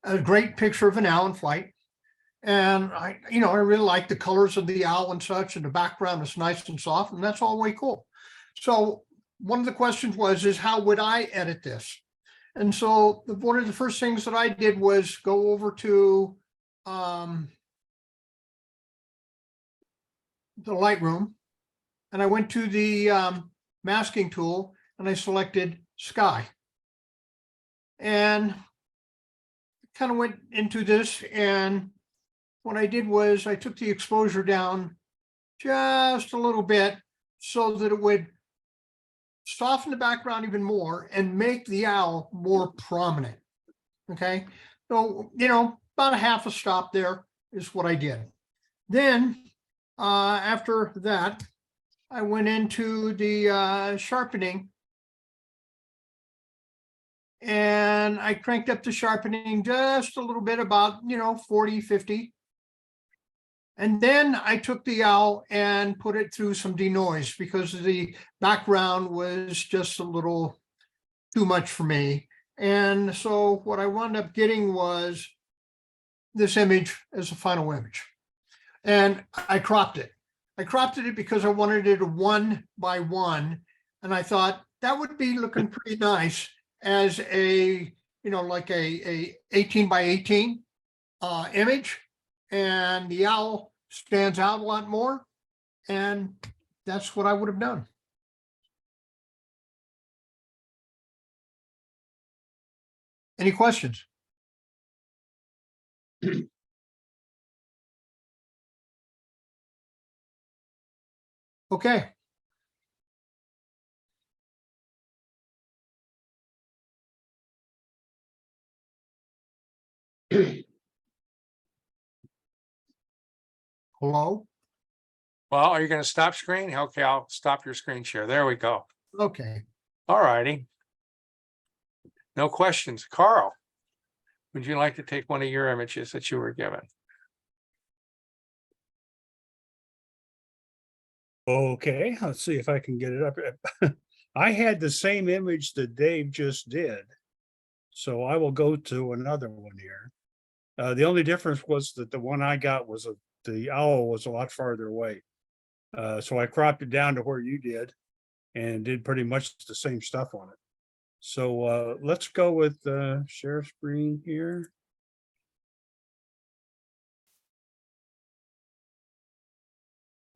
a great picture of an owl in flight. And I really like the colors of the owl and such, and the background is nice and soft, and that's all way cool. So one of the questions is how would I edit this? And so one of the first things that I did was go over to the Lightroom, and I went to the masking tool, and I selected sky. And kind of went into this, and what I did was I took the exposure down just a little bit so that it would soften the background even more and make the owl more prominent. Okay, so about a half a stop there is what I did. Then after that, I went into the sharpening, and I cranked up the sharpening just a little bit, about 40, 50. And then I took the owl and put it through some denoise because the background was just a little too much for me. And so what I wound up getting was this image as a final image. And I cropped it. I cropped it because I wanted it a 1:1. And I thought that would be looking pretty nice as a, like a 18:18 image. And the owl stands out a lot more. And that's what I would have done. Any questions? Okay. Hello? Well, are you going to stop screen? Okay, I'll stop your screen share. There we go. Okay. All righty. No questions. Carl, would you like to take one of your images that you were given? Okay, let's see if I can get it up. I had the same image that Dave just did, so I will go to another one here. The only difference was that the one I got was the owl was a lot farther away. So I cropped it down to where you did and did pretty much the same stuff on it. So let's go with share screen here.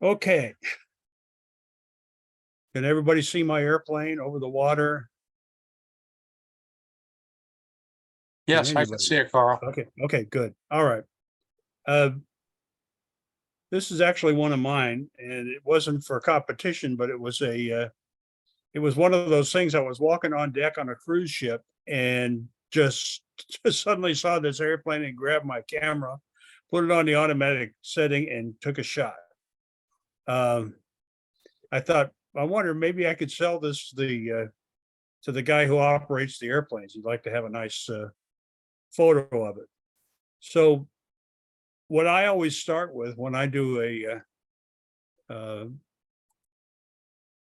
Okay. Can everybody see my airplane over the water? Yes, I can see it, Carl. Okay, good. All right. This is actually one of mine, and it wasn't for competition, but it was it was one of those things. I was walking on deck on a cruise ship and just suddenly saw this airplane and grabbed my camera, put it on the automatic setting, and took a shot. I thought, I wonder maybe I could sell this to the guy who operates the airplanes. He'd like to have a nice photo of it. So what I always start with when I do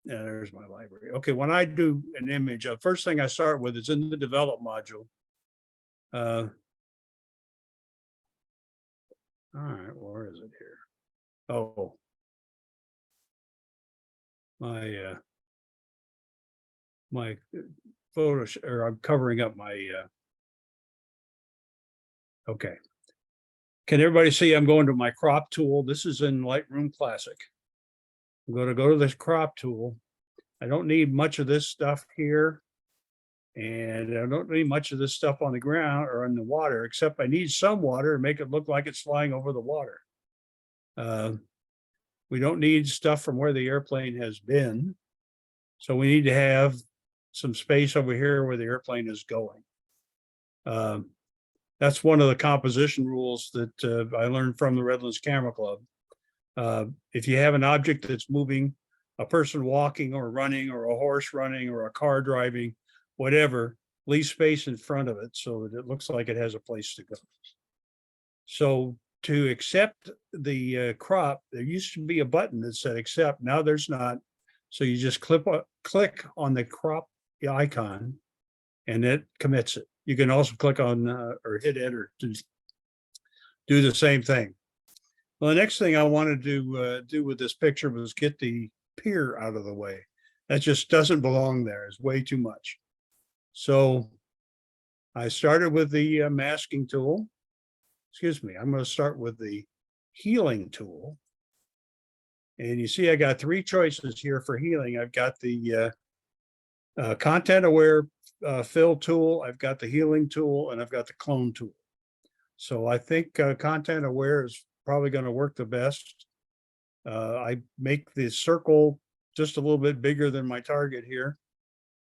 there's my library. Okay, when I do an image, first thing I start with is in the develop module. All right, where is it here? Oh, my photo, or I'm covering up my okay. Can everybody see I'm going to my crop tool? This is in Lightroom Classic. I'm going to go to this crop tool. I don't need much of this stuff here. And I don't need much of this stuff on the ground or in the water, except I need some water to make it look like it's flying over the water. We don't need stuff from where the airplane has been. So we need to have some space over here where the airplane is going. That's one of the composition rules that I learned from the Redlands Camera Club. If you have an object that's moving, a person walking or running, or a horse running, or a car driving, whatever, leave space in front of it so that it looks like it has a place to go. So to accept the crop, there used to be a button that said accept. Now there's not. So you just click on the crop icon and it commits it. you can also click on or hit enter to do the same thing. Well, the next thing I wanted to do with this picture was get the pier out of the way. That just doesn't belong there. It's way too much. So I started with the masking tool. Excuse me, I'm going to start with the healing tool. And you see, I got three choices here for healing. I've got the content aware fill tool, I've got the healing tool, and I've got the clone tool. So I think content aware is probably going to work the best. I make the circle just a little bit bigger than my target here.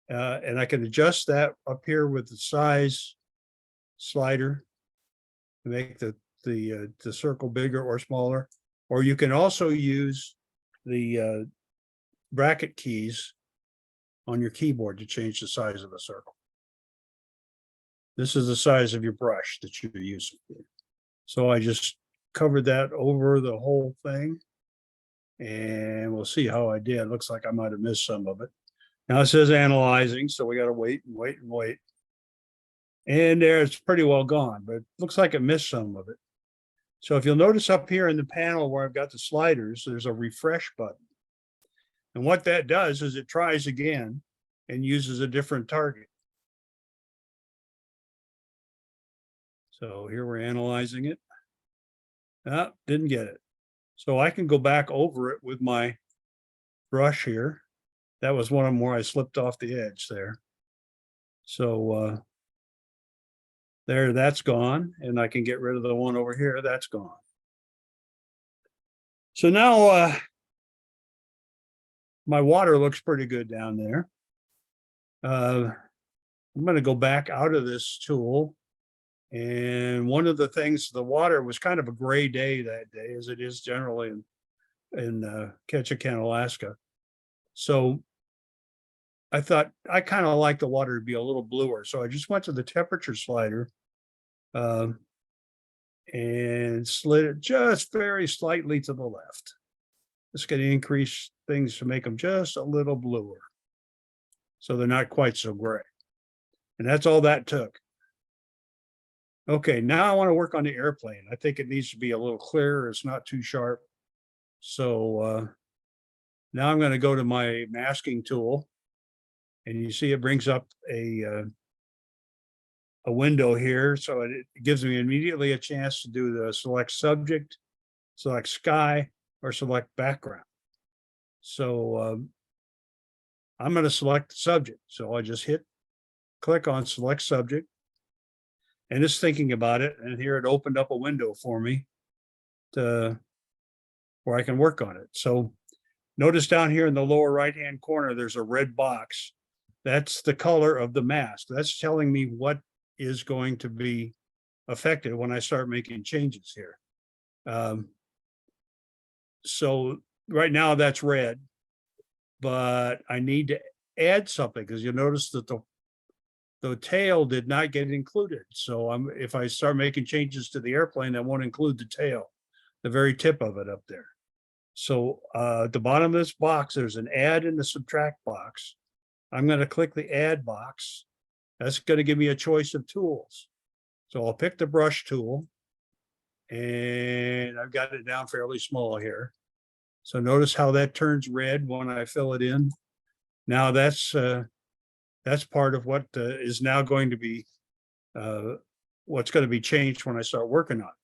And I can adjust that up here with the size slider to make the circle bigger or smaller. Or you can also use the bracket keys on your keyboard to change the size of the circle. This is the size of your brush that you're using. So I just covered that over the whole thing. And we'll see how I did. Looks like I might have missed some of it. Now it says analyzing, so we got to wait and wait and wait. And there it's pretty well gone, but it looks like it missed some of it. So if you'll notice up here in the panel where I've got the sliders, there's a refresh button. And what that does is it tries again and uses a different target. So here we're analyzing it. Didn't get it. So I can go back over it with my brush here. That was one of them where I slipped off the edge there. So there, that's gone. And I can get rid of the one over here. That's gone. So now my water looks pretty good down there. I'm going to go back out of this tool. And one of the things, the water was kind of a gray day that day, as it is generally in Ketchikan, Alaska. So I thought I kind of like the water to be a little bluer. So I just went to the temperature slider and slid it just very slightly to the left. Just going to increase things to make them just a little bluer, so they're not quite so gray. And that's all that took. Okay, now I want to work on the airplane. I think it needs to be a little clearer. It's not too sharp. So now I'm going to go to my masking tool, and you see it brings up a window here. So it gives me immediately a chance to do the select subject, select sky, or select background. So I'm going to select the subject. So I just click on select subject. And it's thinking about it, and here it opened up a window for me where I can work on it. So notice down here in the lower right-hand corner, there's a red box. That's the color of the mask. That's telling me what is going to be affected when I start making changes here. So right now that's red, but I need to add something because you'll notice that the tail did not get included. So if I start making changes to the airplane, that won't include the tail, the very tip of it up there. So at the bottom of this box, there's an add and the subtract box. I'm going to click the add box. That's going to give me a choice of tools. So I'll pick the brush tool, and I've got it down fairly small here. So notice how that turns red when I fill it in. Now that's part of what is now going to be what's going to be changed when I start working on it.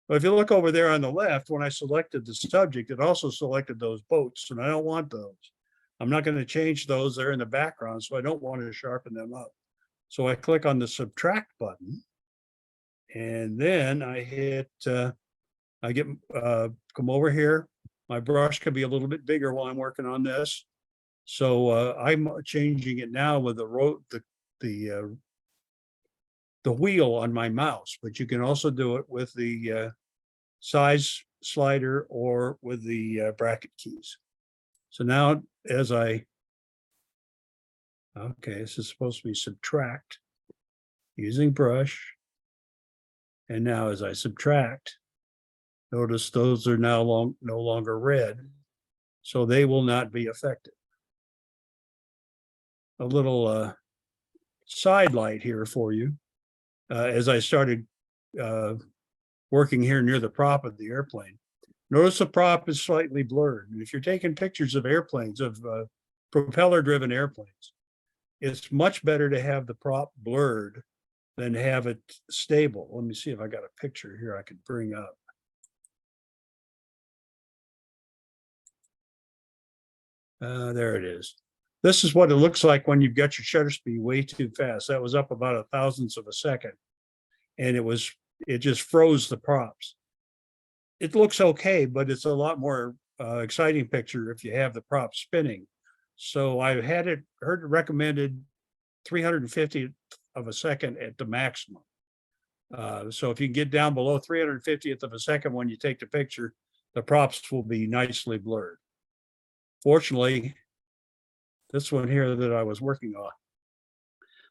But if you look over there on the left, when I selected the subject, it also selected those boats, and I don't want those. I'm not going to change those. They're in the background, so I don't want to sharpen them up. So I click on the subtract button, and then I hit, come over here. My brush can be a little bit bigger while I'm working on this. So I'm changing it now with the wheel on my mouse, but you can also do it with the size slider or with the bracket keys. So now okay, this is supposed to be subtract using brush. And now as I subtract, notice those are now no longer red, so they will not be affected. A little side light here for you. as I started working here near the prop of the airplane. Notice the prop is slightly blurred. And if you're taking pictures of airplanes, of propeller-driven airplanes, it's much better to have the prop blurred than have it stable. Let me see if I got a picture here I can bring up. There it is. This is what it looks like when you've got your shutter speed way too fast. That was up about a thousandth of a second. And it just froze the props. It looks okay, but it's a lot more exciting picture if you have the prop spinning. So I heard it recommended 350th of a second at the maximum. So if you can get down below 350th of a second when you take the picture, the props will be nicely blurred. Fortunately, this one here that I was working on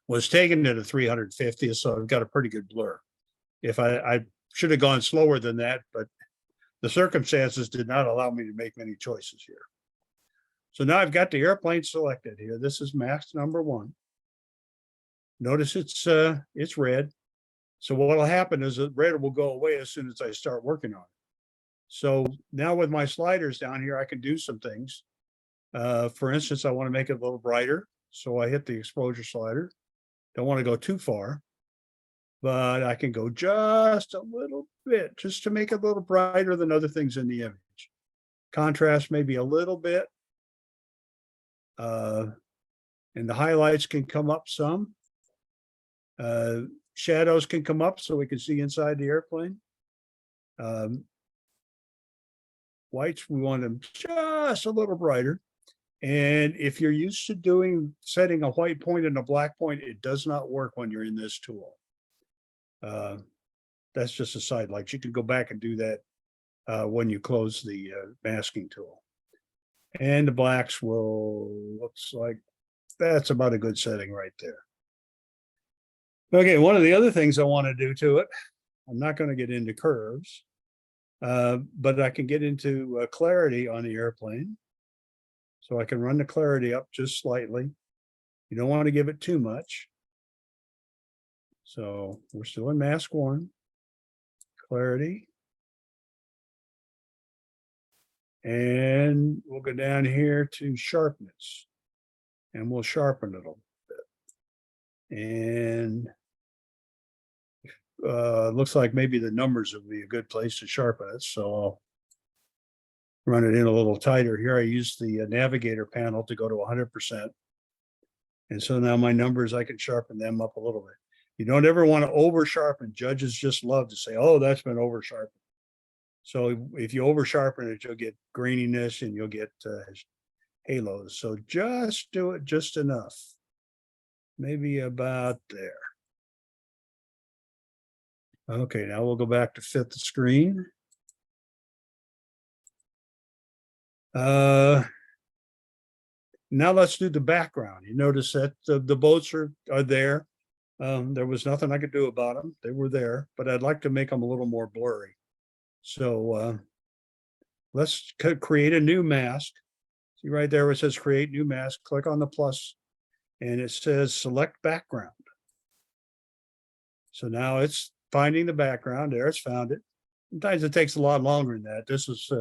was taken at a 350th, so I've got a pretty good blur. If I should have gone slower than that, but the circumstances did not allow me to make many choices here. So now I've got the airplane selected here. This is mask number 1. Notice it's red. So what will happen is that red will go away as soon as I start working on it. So now with my sliders down here, I can do some things. For instance, I want to make it a little brighter. So I hit the exposure slider. Don't want to go too far, but I can go just a little bit, just to make it a little brighter than other things in the image. Contrast maybe a little bit. And the highlights can come up some. Shadows can come up so we can see inside the airplane. Whites, we want them just a little brighter. And if you're used to setting a white point and a black point, it does not work when you're in this tool. That's just a side light. You can go back and do that when you close the masking tool. And the blacks looks like that's about a good setting right there. Okay, one of the other things I want to do to it, I'm not going to get into curves, but I can get into clarity on the airplane. So I can run the clarity up just slightly. You don't want to give it too much. So we're still in mask 1, clarity. And we'll go down here to sharpness, and we'll sharpen it a little bit. And looks like maybe the numbers would be a good place to sharpen it. So I'll run it in a little tighter here. I use the navigator panel to go to 100%. And so now my numbers, I can sharpen them up a little bit. You don't ever want to over sharpen. Judges just love to say, oh, that's been over sharpened. So if you over sharpen it, you'll get graininess and you'll get halos. So just do it just enough. Maybe about there. Okay, now we'll go back to fit the screen. Now let's do the background. You notice that the boats are there. There was nothing I could do about them. They were there, but I'd like to make them a little more blurry. So let's create a new mask. See right there where it says create new mask, click on the plus, and it says select background. So now it's finding the background. There, it's found it. Sometimes it takes a lot longer than that. This is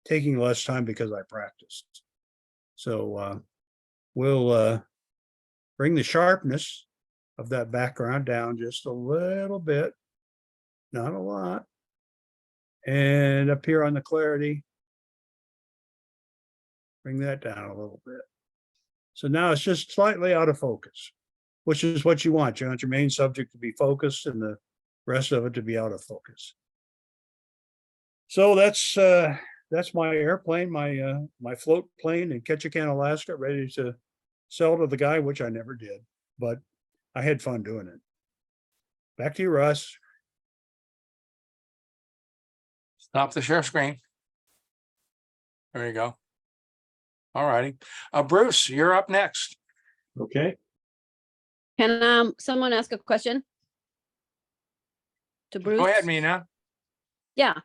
taking less time because I practiced. So we'll bring the sharpness of that background down just a little bit, not a lot. And up here on the clarity, bring that down a little bit. So now it's just slightly out of focus, which is what you want. You want your main subject to be focused and the rest of it to be out of focus. So that's my airplane, my float plane in Ketchikan, Alaska, ready to sell to the guy, which I never did, but I had fun doing it. Back to you, Russ. Stop the share screen. There you go. All righty. Bruce, you're up next. Okay. Can someone ask a question to Bruce? Go ahead, Mina. Yeah.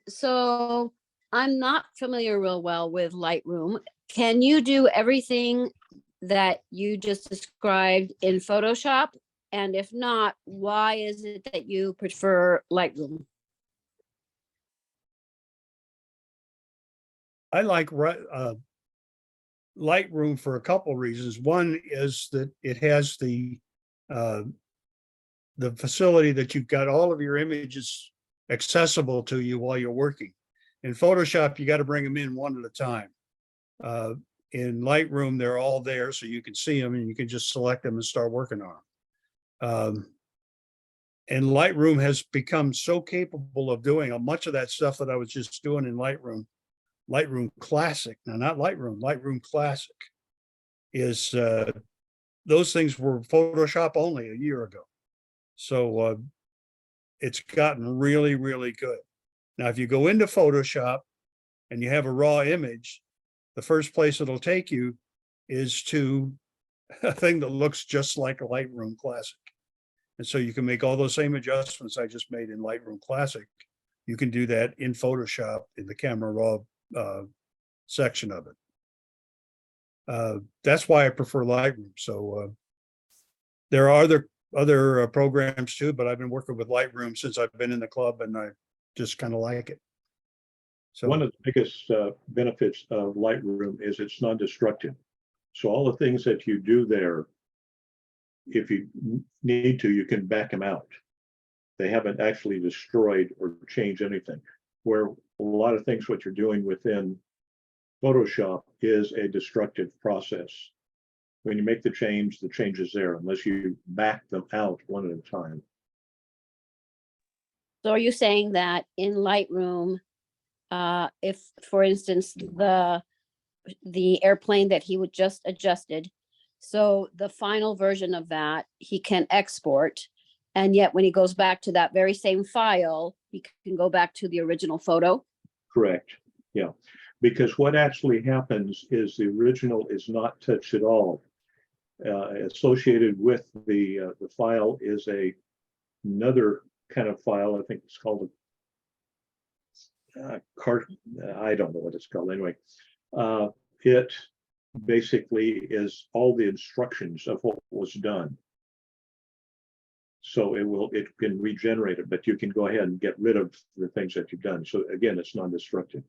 So I'm not familiar real well with Lightroom. Can you do everything that you just described in Photoshop And if not, why is it that you prefer Lightroom? I like Lightroom for a couple reasons. One is that it has uh, the facility that you've got all of your images accessible to you while you're working. In Photoshop, you got to bring them in one at a time. In Lightroom, they're all there so you can see them and you can just select them and start working on them. And Lightroom has become so capable of doing much of that stuff that I was just doing in Lightroom Classic. Now, not Lightroom Classic is those things were Photoshop only a year ago. So it's gotten really, really good. Now, if you go into Photoshop and you have a raw image, the first place it'll take you is to a thing that looks just like a Lightroom Classic. And so you can make all those same adjustments I just made in Lightroom Classic. You can do that in Photoshop in the camera raw section of it. That's why I prefer Lightroom. So there are other programs too, but I've been working with Lightroom since I've been in the club, and I just kind of like it. So one of the biggest benefits of Lightroom is it's non-destructive. So all the things that you do there, if you need to, you can back them out. They haven't actually destroyed or changed anything. Where a lot of things what you're doing within Photoshop is a destructive process. When you make the change is there, unless you back them out one at a time. So are you saying that in Lightroom, if, for instance, the airplane that he would just adjusted, so the final version of that, he can export, and yet when he goes back to that very same file, he can go back to the original photo? Correct. Yeah. Because what actually happens is the original is not touched at all. Associated with the file is another kind of file. I think it's called a cart. I don't know what it's called. Anyway, it basically is all the instructions of what was done. So it can regenerate it, but you can go ahead and get rid of the things that you've done. So again, it's non-destructive.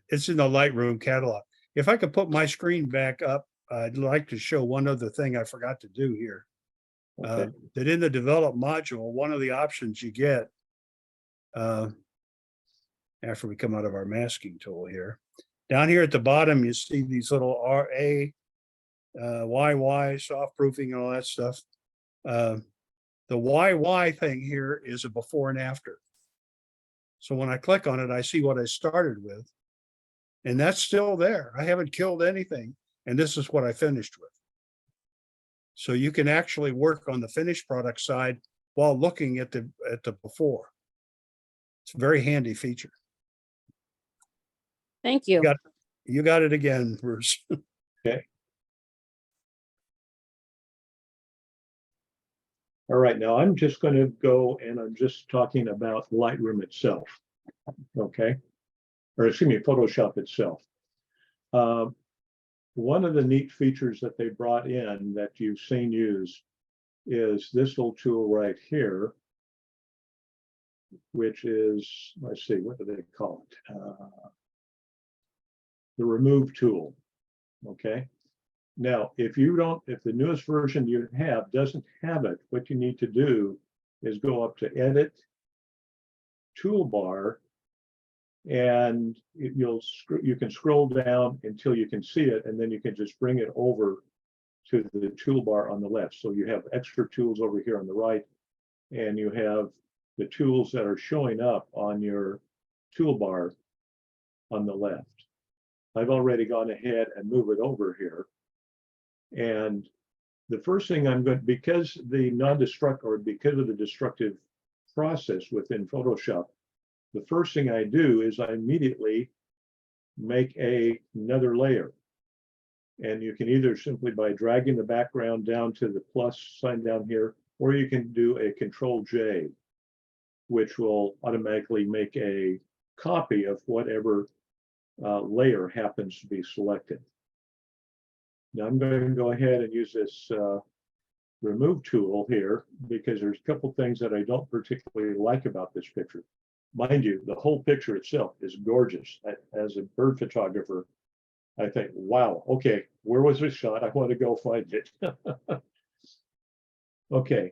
it's in the Lightroom catalog. If I could put my screen back up, I'd like to show one other thing I forgot to do here. Okay. That in the develop module, one of the options you get after we come out of our masking tool here, down here at the bottom, you see these little RA, YY, soft proofing and all that stuff. The YY thing here is a before and after. So when I click on it, I see what I started with, and that's still there. I haven't killed anything, and this is what I finished with. So you can actually work on the finished product side while looking at the before. It's a very handy feature. Thank you. You got it again, Bruce. Okay. All right, now I'm just going to go and I'm just talking about Lightroom itself. Okay. Or excuse me, Photoshop itself. One of the neat features that they brought in that you've seen used is this little tool right here, which is, let's see, what do they call it? The remove tool. Okay. Now, if the newest version you have doesn't have it, what you need to do is go up to Edit, Toolbar, and you can scroll down until you can see it, and then you can just bring it over to the toolbar on the left. So you have extra tools over here on the right, and you have the tools that are showing up on your toolbar on the left. I've already gone ahead and moved it over here. And the first thing I'm going to, because of the destructive process within Photoshop, the first thing I do is I immediately make another layer. And you can either simply by dragging the background down to the plus sign down here, or you can do a Control-J, which will automatically make a copy of whatever layer happens to be selected. Now I'm going to go ahead and use this remove tool here because there's a couple things that I don't particularly like about this picture. Mind you, the whole picture itself is gorgeous. As a bird photographer, I think, wow, okay, where was this shot? I want to go find it. Okay,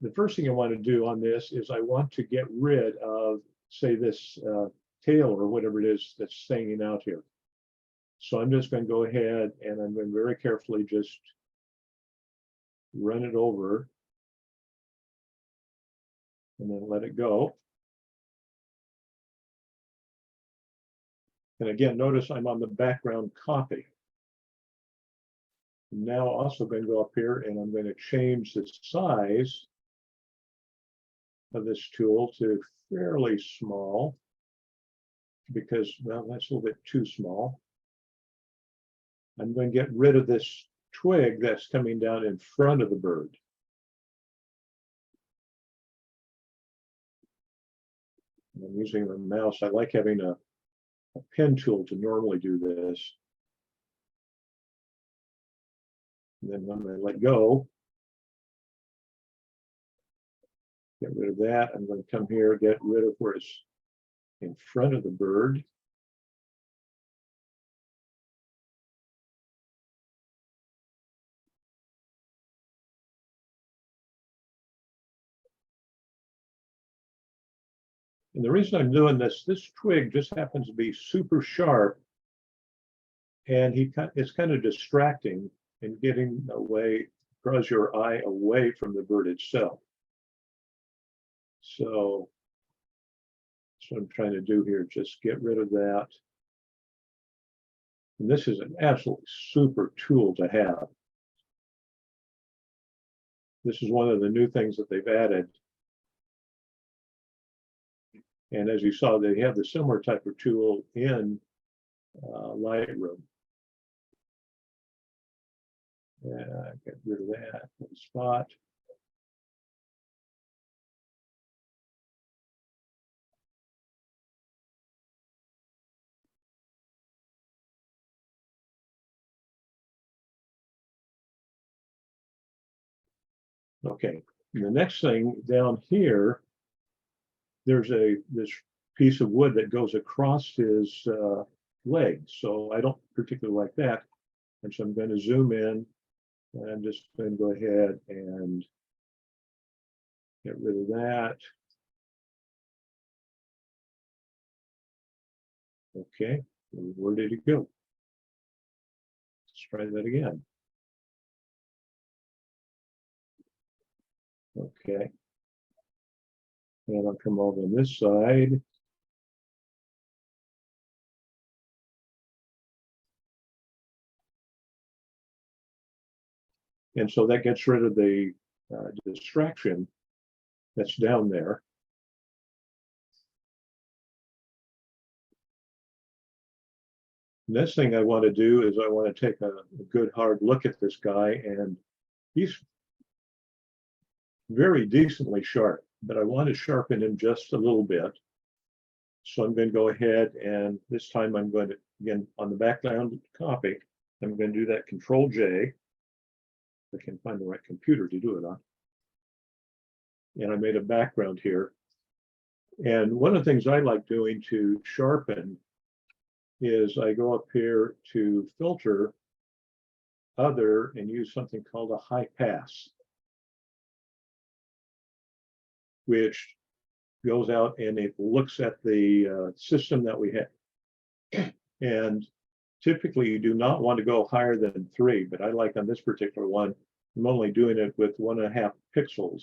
the first thing I want to do on this is I want to get rid of, say, this tail or whatever it is that's hanging out here. So I'm just going to go ahead and I'm going to very carefully just run it over and then let it go. And again, notice I'm on the background copy. Now also going to go up here and I'm going to change the size of this tool to fairly small because, well, that's a little bit too small. I'm going to get rid of this twig that's coming down in front of the bird. I'm using the mouse. I like having a pen tool to normally do this. And then when I let go, get rid of that. I'm going to come here, get rid of where it's in front of the bird. And the reason I'm doing this, this twig just happens to be super sharp, and it's kind of distracting and getting away, draws your eye away from the bird itself. So that's what I'm trying to do here, just get rid of that. And this is an absolutely super tool to have. This is one of the new things that they've added. And as you saw, they have the similar type of tool in Lightroom. Get rid of that one spot. Okay, and the next thing down here, there's this piece of wood that goes across his leg. So I don't particularly like that. And so I'm going to zoom in and I'm just going to go ahead and get rid of that. Okay, where did it go? Let's try that again. Okay. And I'll come over on this side. And so that gets rid of the distraction that's down there. Next thing I want to do is I want to take a good hard look at this guy, and he's very decently sharp, but I want to sharpen him just a little bit. So I'm going to go ahead and this time I'm going to, again, on the background copy, I'm going to do that Control J. I can find the right computer to do it on. And I made a background here. And one of the things I like doing to sharpen is I go up here to filter other and use something called a high pass, which goes out and it looks at the system that we have. And typically you do not want to go higher than 3, but I like on this particular one, I'm only doing it with 1.5 pixels.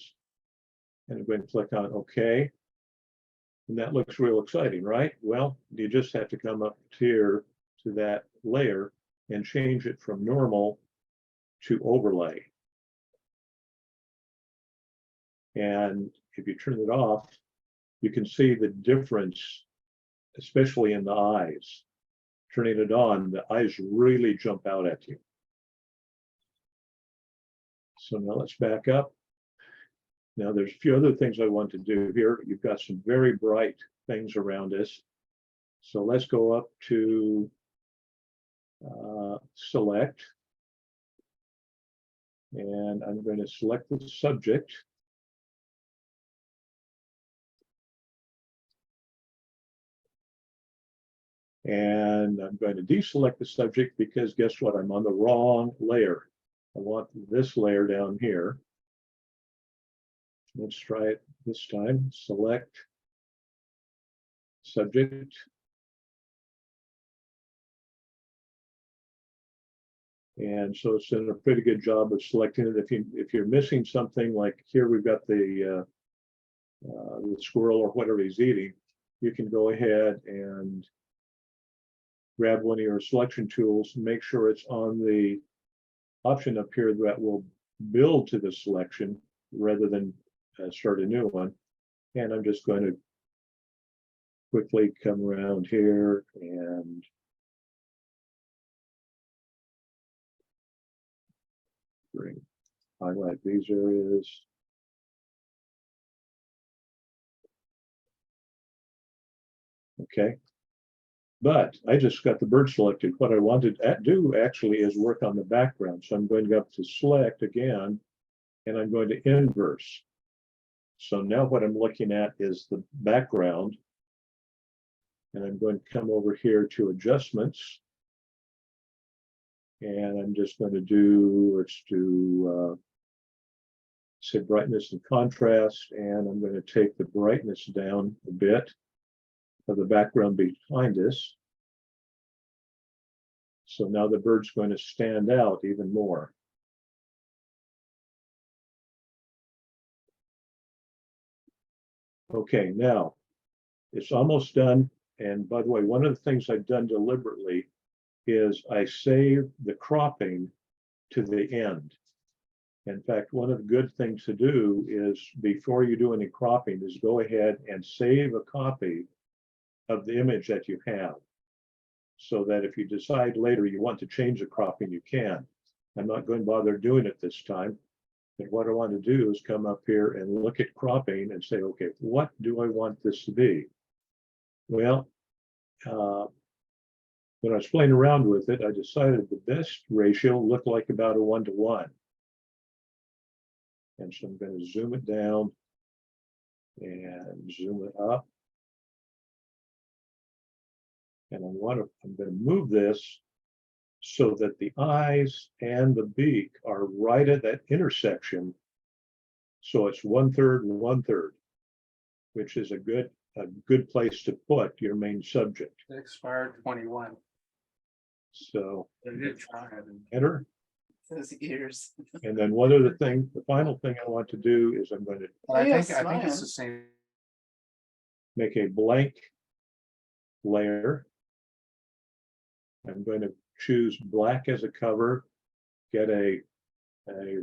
And I'm going to click on OK. And that looks real exciting, right? Well, you just have to come up here to that layer and change it from normal to overlay. And if you turn it off, you can see the difference, especially in the eyes. Turning it on, the eyes really jump out at you. So now let's back up. Now there's a few other things I want to do here. You've got some very bright things around us. So let's go up to select. And I'm going to select the subject. And I'm going to deselect the subject because guess what? I'm on the wrong layer. I want this layer down here. Let's try it this time. Select subject. And so it's done a pretty good job of selecting it. If you're missing something, like here we've got the squirrel or whatever he's eating, you can go ahead and grab one of your selection tools and make sure it's on the option up here that will build to the selection rather than start a new one. And I'm just going to quickly come around here and highlight these areas. Okay. But I just got the bird selected. What I wanted to do actually is work on the background. So I'm going to go up to select again, and I'm going to inverse. So now what I'm looking at is the background. And I'm going to come over here to adjustments. And I'm just going to do, let's do, say brightness and contrast. And I'm going to take the brightness down a bit of the background behind us. So now the bird's going to stand out even more. Okay, now it's almost done. And by the way, one of the things I've done deliberately is I save the cropping to the end. In fact, one of the good things to do is before you do any cropping is go ahead and save a copy of the image that you have, so that if you decide later you want to change the cropping, you can. I'm not going to bother doing it this time. But what I want to do is come up here and look at cropping and say, okay, what do I want this to be? Well, when I was playing around with it, I decided the best ratio looked like about a 1:1. And so I'm going to zoom it down and zoom it up. And I'm going to move this so that the eyes and the beak are right at that intersection. So it's 1/3 and 1/3, which is a good place to put your main subject. It expired 21. So They did try it. enter. Those ears. And then one other thing, the final thing I want to do is I'm going to I yeah, think it's the same. make a blank layer. I'm going to choose black as a cover, get a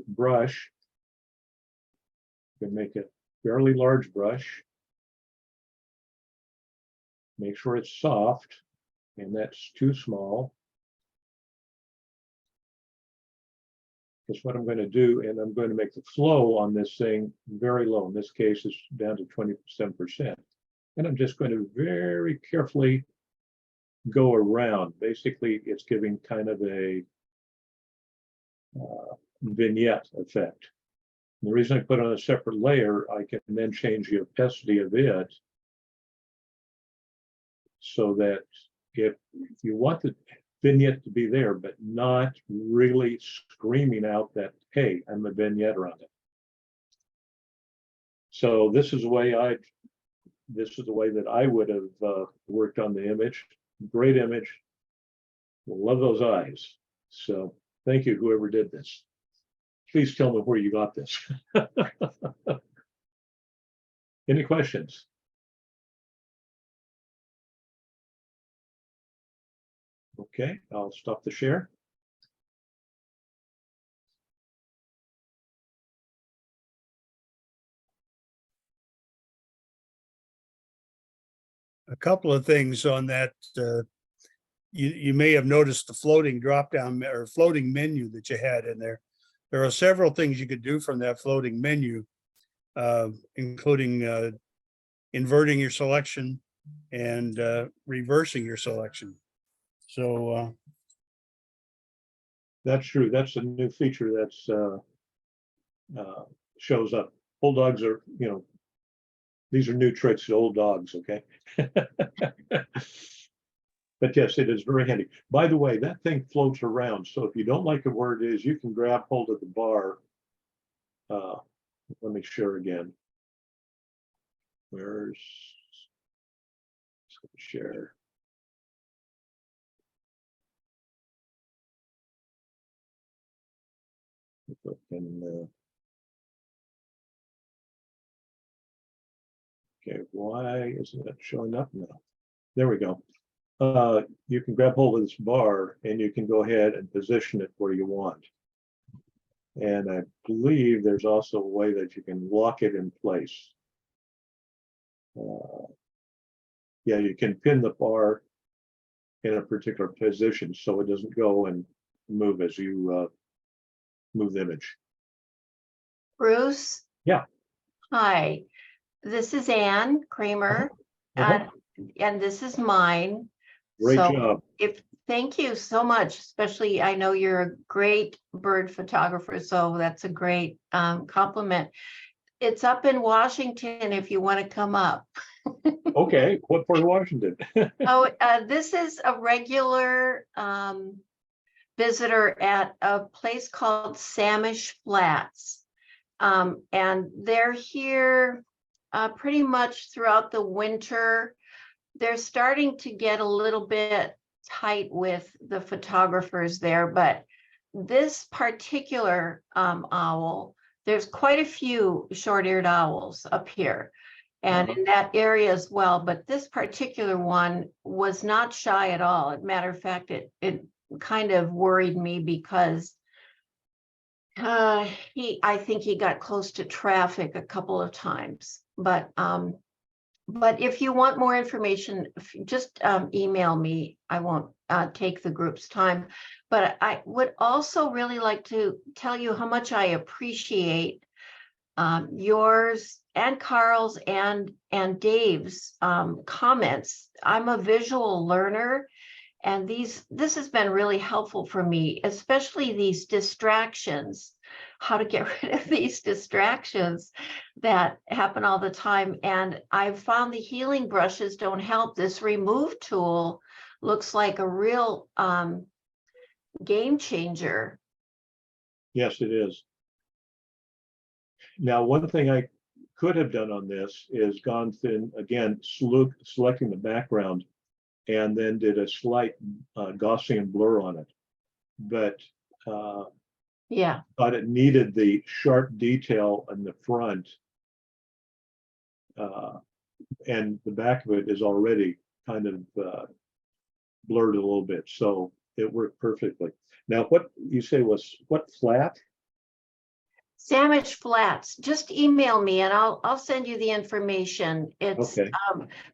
brush, and make a fairly large brush. Make sure it's soft, and that's too small. That's what I'm going to do, and I'm going to make the flow on this thing very low. In this case, it's down to 27%. And I'm just going to very carefully go around. Basically, it's giving kind of a vignette effect. And the reason I put on a separate layer, I can then change the opacity of it so that if you want the vignette to be there, but not really screaming out that, hey, I'm a vignette around it. So this is the way that I would have worked on the image. Great image. Love those eyes. So thank you, whoever did this. Please tell me where you got this. Any questions? Okay, I'll stop the share. A couple of things on that. You may have noticed the floating drop down or floating menu that you had in there. There are several things you could do from that floating menu, including inverting your selection and reversing your selection. So That's true. That's a new feature that's shows up. Old dogs are, these are new tricks to old dogs, okay? But yes, it is very handy. By the way, that thing floats around. So if you don't like it where it is, you can grab hold of the bar. Let me share again. Where's share? Okay, why isn't it showing up now? There we go. You can grab hold of this bar and you can go ahead and position it where you want. And I believe there's also a way that you can lock it in place. Yeah, you can pin the bar in a particular position so it doesn't go and move as you move the image. Bruce? Yeah. Hi, this is Ann Kramer, Uh-huh. and this is mine. Great So job. thank you so much, especially I know you're a great bird photographer, so that's a great compliment. It's up in Washington if you want to come up. Okay, what part of Washington? Oh, this is a regular visitor at a place called Samish Flats. And they're here pretty much throughout the winter. They're starting to get a little bit tight with the photographers there, but this particular owl, there's quite a few short-eared owls up here and in that area as well, but this particular one was not shy at all. As a matter of fact, it kind of worried me because I think he got close to traffic a couple of times, but if you want more information, just email me. I won't take the group's time, but I would also really like to tell you how much I appreciate yours and Carl's and Dave's comments. I'm a visual learner, and this has been really helpful for me, especially these distractions, how to get rid of these distractions that happen all the time. And I've found the healing brushes don't help. This remove tool looks like a real game changer. Yes, it is. Now, one thing I could have done on this is gone through, again, selecting the background and then did a slight Gaussian blur on it. But Yeah. thought it needed the sharp detail in the front. And the back of it is already kind of blurred a little bit. So it worked perfectly. Now, what you say was what flat? Samish Flats, just email me and I'll send you the information. It's Okay.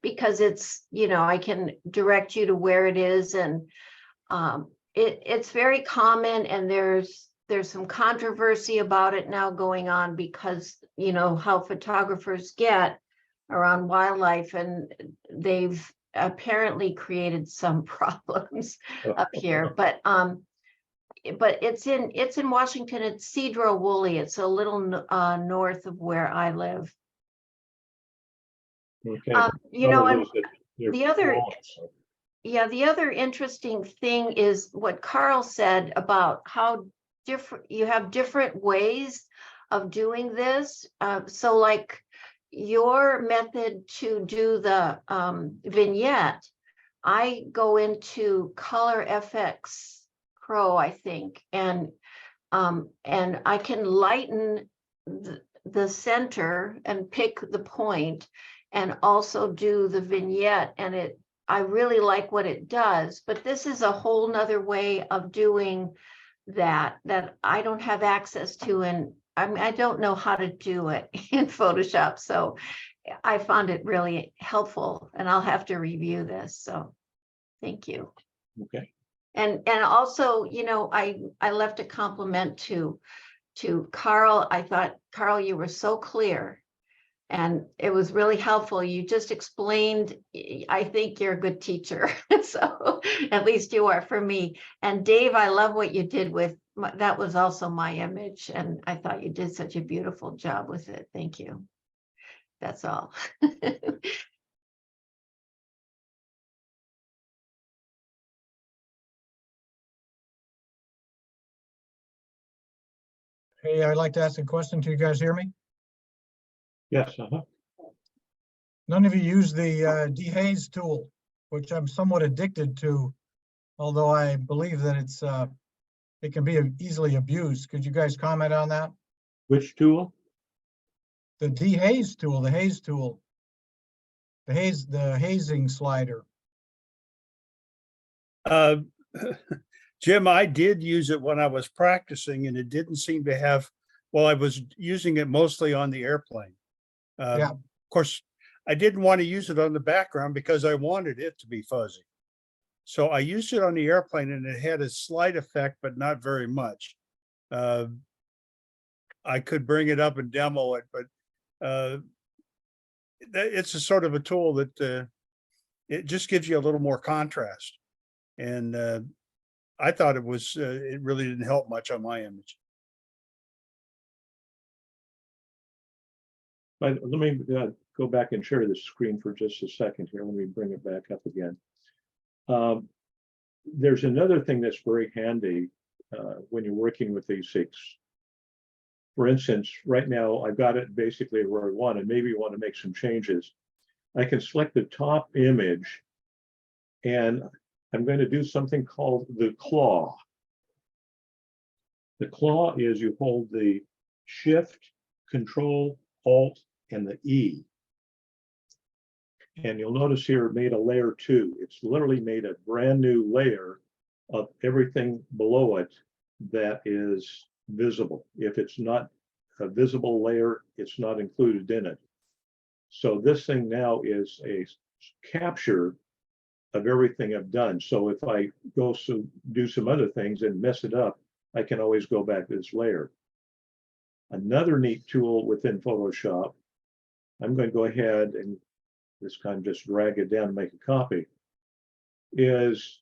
Because it's, I can direct you to where it is, and it's very common, and there's some controversy about it now going on because how photographers get around wildlife, and they've apparently created some problems up here, but it's in Washington. It's Cedro Woolley. It's a little north of where I live. Okay. And the other, So. yeah, the other interesting thing is what Carl said about how different you have different ways of doing this. So like your method to do the vignette, I go into Color FX Pro, I think, and I can lighten the center and pick the point and also do the vignette, and I really like what it does. But this is a whole nother way of doing that I don't have access to, and I don't know how to do it in Photoshop. So I found it really helpful, and I'll have to review this. So thank you. Okay. And also, I left a compliment to Carl. I thought, Carl, you were so clear. And it was really helpful. You just explained, I think you're a good teacher. So at least you are for me. And Dave, I love what you did with, that was also my image. And I thought you did such a beautiful job with it. Thank you. That's all. Hey, I'd like to ask a question. Can you guys hear me? Yes, None of you use the dehaze tool, which I'm somewhat addicted to, although I believe that it can be easily abused. Could you guys comment on that? which tool? The dehaze tool, the haze tool, the hazing slider. Uh, Jim, I did use it when I was practicing and it didn't seem to have, well, I was using it mostly on the airplane. Yeah. Of course, I didn't want to use it on the background because I wanted it to be fuzzy. So I used it on the airplane and it had a slight effect, but not very much. I could bring it up and demo it, but it's a sort of a tool that it just gives you a little more contrast. And I thought it really didn't help much on my image. Let me go back and share the screen for just a second here. Let me bring it back up again. There's another thing that's very handy when you're working with these things. For instance, right now I've got it basically where I want, and maybe you want to make some changes. I can select the top image and I'm going to do something called the claw. The claw is you hold the Shift, Control, Alt, and the E. And you'll notice here it made a layer 2. It's literally made a brand new layer of everything below it that is visible. If it's not a visible layer, it's not included in it. So this thing now is a capture of everything I've done. So if I go do some other things and mess it up, I can always go back to this layer. Another neat tool within Photoshop, I'm going to go ahead and this time just drag it down and make a copy, is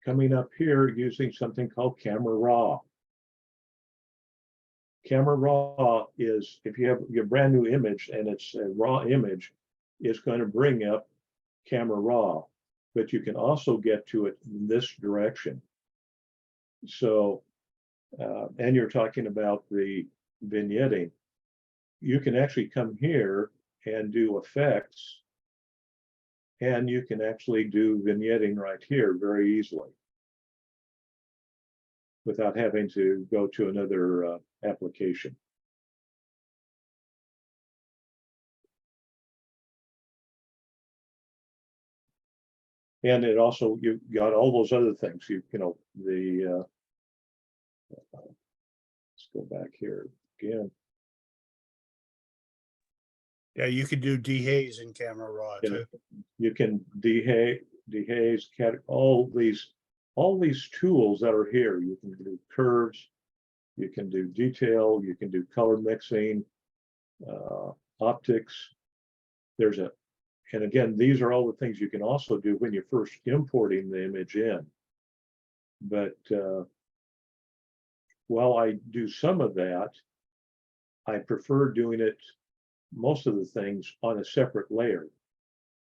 coming up here using something called Camera Raw. Camera Raw is, if you have your brand new image and it's a raw image, it's going to bring up Camera Raw, but you can also get to it in this direction. So, and you're talking about the vignetting. You can actually come here and do effects, and you can actually do vignetting right here very easily without having to go to another application. And it also, you got all those other things, you know, the, let's go back here again. Yeah, you could do dehaze in Camera Raw Yeah. too. You can dehaze, all these tools that are here. You can do curves, you can do detail, you can do color mixing, optics. And again, these are all the things you can also do when you're first importing the image in. But while I do some of that, I prefer doing it, most of the things, on a separate layer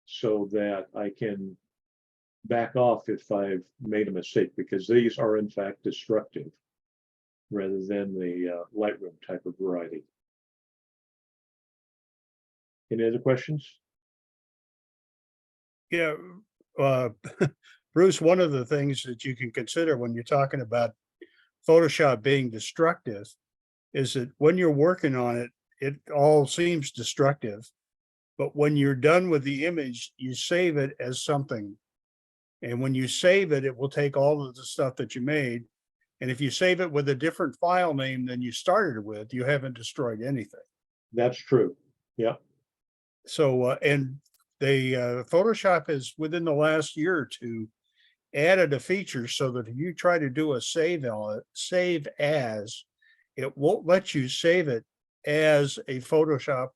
so that I can back off if I've made a mistake, because these are in fact destructive rather than the Lightroom type of variety. Any other questions? Yeah, Bruce, one of the things that you can consider when you're talking about Photoshop being destructive is that when you're working on it, it all seems destructive. But when you're done with the image, you save it as something. And when you save it, it will take all of the stuff that you made. And if you save it with a different file name than you started with, you haven't destroyed anything. That's true. Yeah. So, and Photoshop has, within the last year or two, added a feature so that if you try to do a save as, it won't let you save it as a Photoshop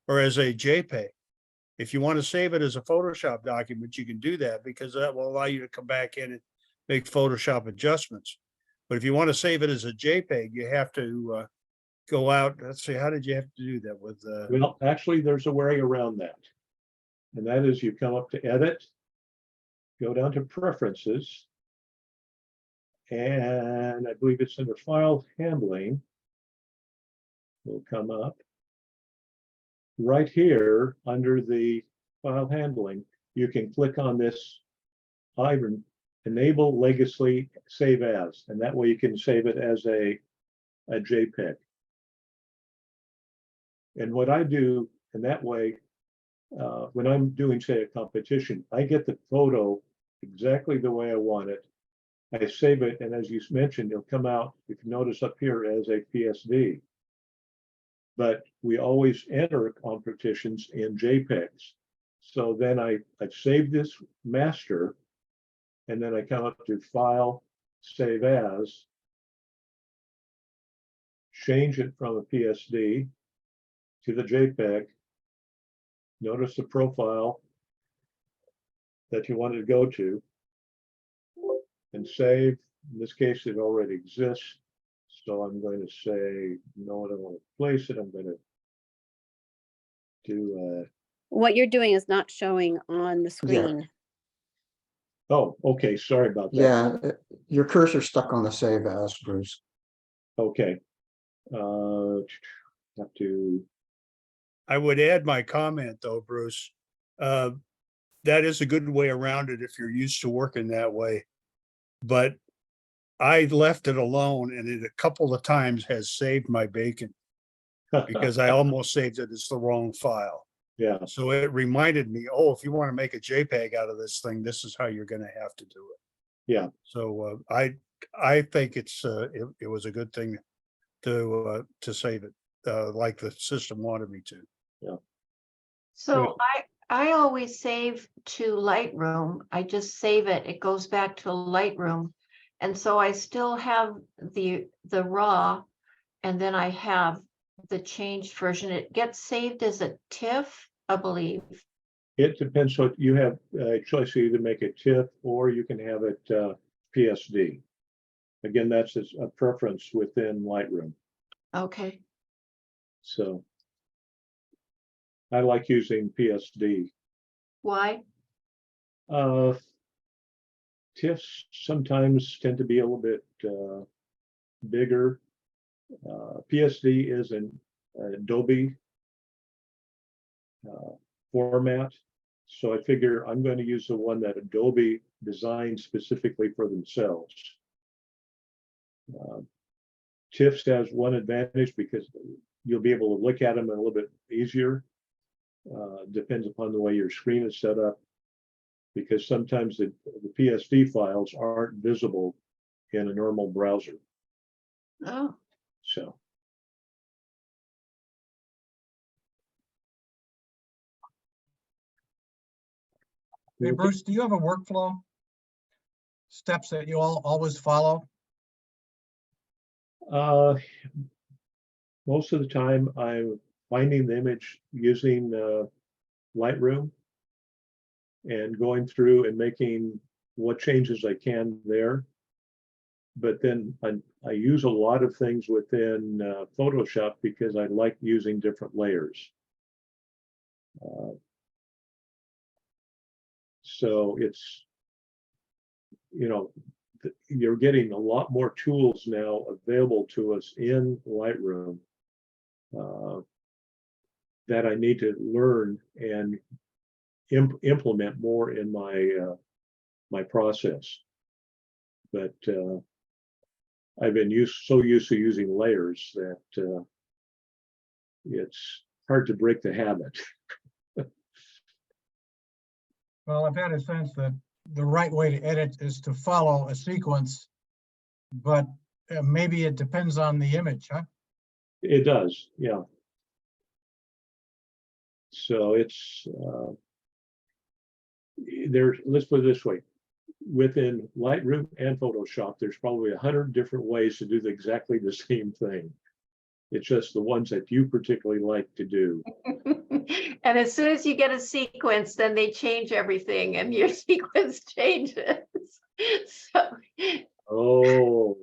or as a JPEG. If you want to save it as a Photoshop document, you can do that because that will allow you to come back in and make Photoshop adjustments. But if you want to save it as a JPEG, you have to go out. Let's see, how did you have to do that with? Well, actually, there's a way around that. And that is you come up to edit, go down to preferences. And I believe it's under file handling. Will come up. Right here under the file handling, you can click on this item, enable legacy save as, and that way you can save it as a JPEG. And what I do in that way, when I'm doing, say, a competition, I get the photo exactly the way I want it. I save it, and as you mentioned, it'll come out, if you notice up here, as a PSD. But we always enter competitions in JPEGs. So then I've saved this master, and then I come up to File, Save As, change it from a PSD to the JPEG. Notice the profile that you wanted to go to, and save. In this case, it already exists. So I'm going to say, no, I don't want to place it. I'm going to do, What you're doing is not showing on the screen. oh, okay, sorry about that. Yeah, your cursor stuck on the save as, Bruce. Okay. Have to, I would add my comment though, Bruce. That is a good way around it if you're used to working that way. But I left it alone and it a couple of times has saved my bacon because I almost saved it as the wrong file. yeah, So it reminded me, oh, if you want to make a JPEG out of this thing, this is how you're going to have to do it. yeah. So I think it was a good thing to save it like the system wanted me to. So I always save to Lightroom. I just save it. It goes back to Lightroom. And so I still have the raw, and then I have the changed version. It gets saved as a TIFF, I believe. It depends what you have a choice to either make it TIFF or you can have it PSD. Again, that's a preference within Lightroom. Okay. So I like using PSD. Why? TIFFs sometimes tend to be a little bit bigger. PSD is an Adobe format. So I figure I'm going to use the one that Adobe designed specifically for themselves. TIFFs has one advantage because you'll be able to look at them a little bit easier. Depends upon the way your screen is set up, because sometimes the PSD files aren't visible in a normal browser. Oh, So. Hey, Bruce, do you have a workflow? Steps that you always follow? Most of the time I'm finding the image using Lightroom and going through and making what changes I can there. But then I use a lot of things within Photoshop because I like using different layers. So it's, you know, you're getting a lot more tools now available to us in Lightroom that I need to learn and implement more in my my process. But I've been so used to using layers that it's hard to break the habit. Well, I've had a sense that the right way to edit is to follow a sequence, but maybe it depends on the image, huh? It does, yeah. So it's let's put it this way. Within Lightroom and Photoshop, there's probably 100 different ways to do exactly the same thing. It's just the ones that you particularly like to do. And as soon as you get a sequence, then they change everything and your sequence changes. So. Oh,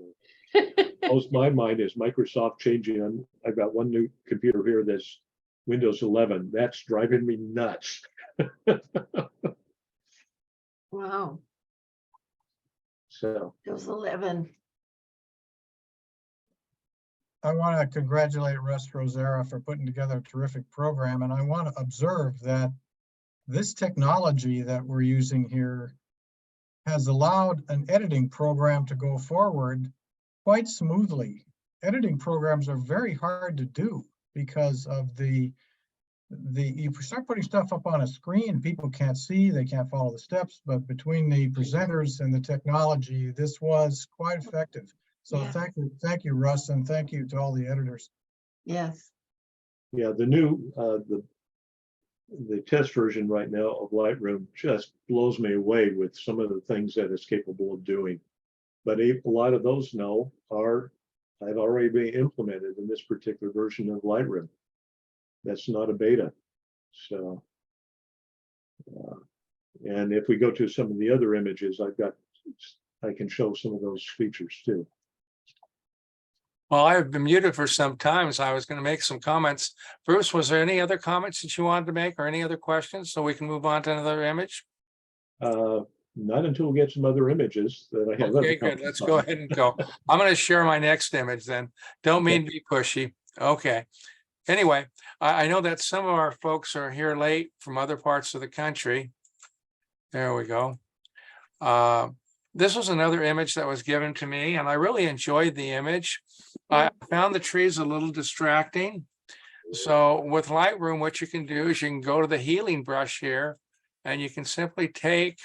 most my mind is Microsoft changing. I've got one new computer here that's Windows 11. That's driving me nuts. Wow, So, Windows 11. I want to congratulate Russ Trozera for putting together a terrific program, and I want to observe that this technology that we're using here has allowed an editing program to go forward quite smoothly. Editing programs are very hard to do because of the you start putting stuff up on a screen, people can't see, they can't follow the steps, but between the presenters and the technology, this was quite effective. So Yeah. thank you, Russ, and thank you to all the editors. Yes. yeah, the new, the test version right now of Lightroom just blows me away with some of the things that it's capable of doing. But a lot of those now have already been implemented in this particular version of Lightroom. That's not a beta. So, and if we go to some of the other images, I can show some of those features too. Well, I've been muted for some time, so I was going to make some comments. Bruce, was there any other comments that you wanted to make or any other questions so we can move on to another image? Not until we get some other images that I have. Okay, good. Let's go ahead and go. I'm going to share my next image then. Don't mean to be pushy. Okay. Anyway, I know that some of our folks are here late from other parts of the country. There we go. This was another image that was given to me, and I really enjoyed the image. I found the trees a little distracting. So with Lightroom, what you can do is you can go to the healing brush here, and you can simply take,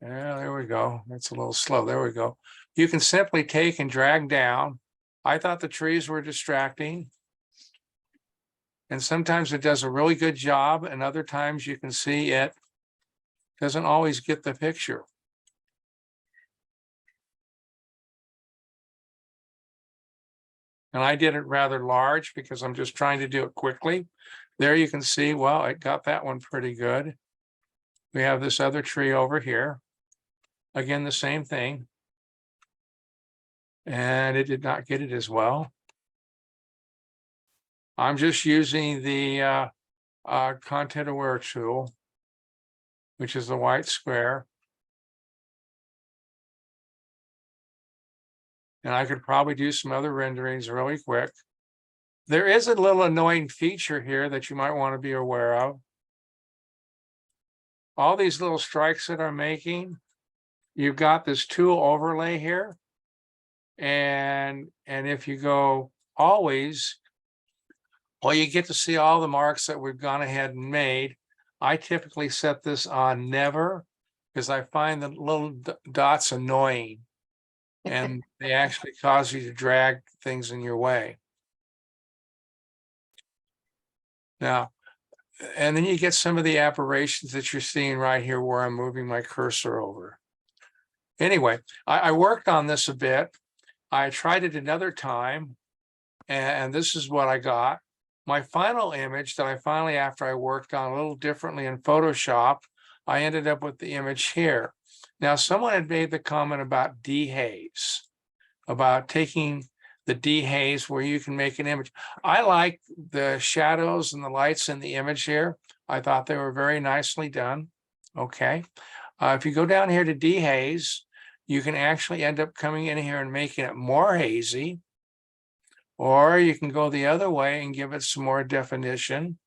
there we go. It's a little slow. There we go. You can simply take and drag down. I thought the trees were distracting. And sometimes it does a really good job, and other times you can see it doesn't always get the picture. And I did it rather large because I'm just trying to do it quickly. There you can see, well, it got that one pretty good. We have this other tree over here. Again, the same thing. And it did not get it as well. I'm just using the content aware tool, which is the white square. And I could probably do some other renderings really quick. There is a little annoying feature here that you might want to be aware of. All these little strikes that I'm making, you've got this tool overlay here. And if you go always, well, you get to see all the marks that we've gone ahead and made. I typically set this on never because I find the little dots annoying and they actually cause you to drag things in your way. Now, and then you get some of the aberrations that you're seeing right here where I'm moving my cursor over. Anyway, I worked on this a bit. I tried it another time, and this is what I got. My final image that I finally, after I worked on a little differently in Photoshop, I ended up with the image here. Now, someone had made the comment about dehaze, about taking the dehaze where you can make an image. I like the shadows and the lights in the image here. I thought they were very nicely done. Okay. If you go down here to dehaze, you can actually end up coming in here and making it more hazy. Or you can go the other way and give it some more definition.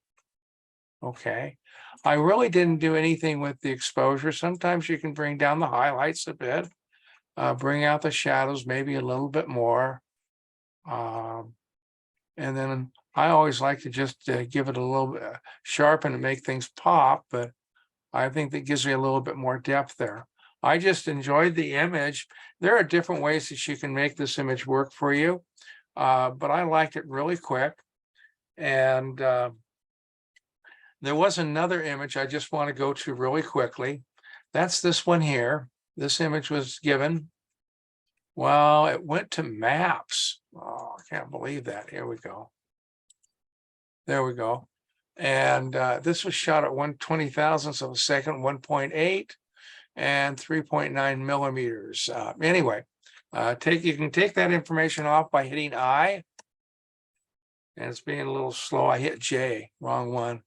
Okay. I really didn't do anything with the exposure. Sometimes you can bring down the highlights a bit, bring out the shadows maybe a little bit more. And then I always like to just give it a little bit sharpen and make things pop, but I think that gives me a little bit more depth there. I just enjoyed the image. There are different ways that you can make this image work for you. But I liked it really quick. And there was another image I just want to go to really quickly. That's this one here. This image was given. Well, it went to maps. Oh, can't believe that. Here we go. There we go. And this was shot at 1/20,000ths of a second, 1.8 and 3.9 millimeters. Anyway, you can take that information off by hitting I. And it's being a little slow. I hit J, wrong one.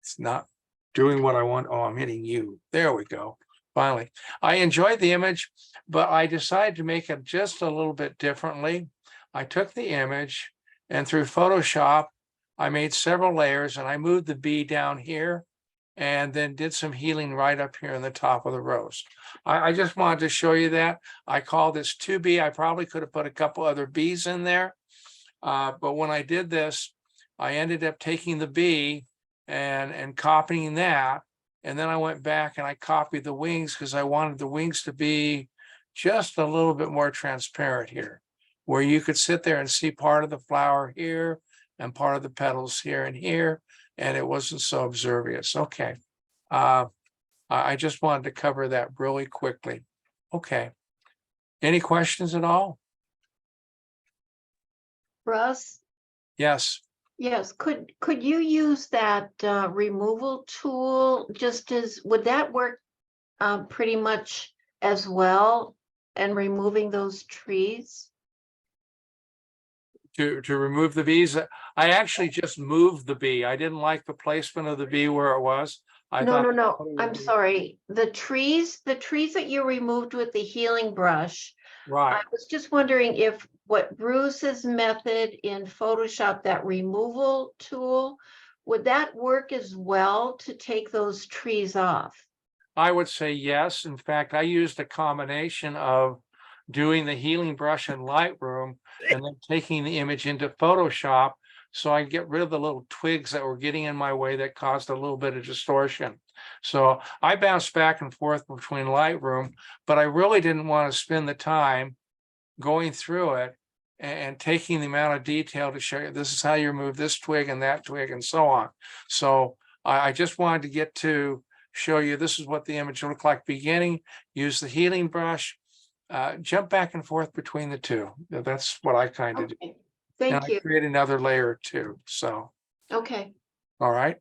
It's not doing what I want. Oh, I'm hitting U. There we go. Finally, I enjoyed the image, but I decided to make it just a little bit differently. I took the image and through Photoshop, I made several layers and I moved the bee down here and then did some healing right up here in the top of the rose. I just wanted to show you that. I call this 2B. I probably could have put a couple other bees in there. But when I did this, I ended up taking the bee and copying that. And then I went back and I copied the wings because I wanted the wings to be just a little bit more transparent here, where you could sit there and see part of the flower here and part of the petals here and here, and it wasn't so observious. Okay. I just wanted to cover that really quickly. Okay. Any questions at all? Russ? Yes. Yes, could you use that removal tool just as, would that work pretty much as well and removing those trees? To remove the bees. I actually just moved the bee. I didn't like the placement of the bee where it was. I No, thought no, I'm sorry. The trees that you removed with the healing brush. right. I was just wondering if what Bruce's method in Photoshop, that removal tool, would that work as well to take those trees off? I would say yes. In fact, I used a combination of doing the healing brush in Lightroom and then taking the image into Photoshop so I get rid of the little twigs that were getting in my way that caused a little bit of distortion. So I bounced back and forth between Lightroom, but I really didn't want to spend the time going through it and taking the amount of detail to show you this is how you remove this twig and that twig and so on. So I just wanted to get to show you this is what the image looked like beginning, use the healing brush, jump back and forth between the two. That's what I kind of do. Okay, And thank I you. create another layer too. So, Okay. all right.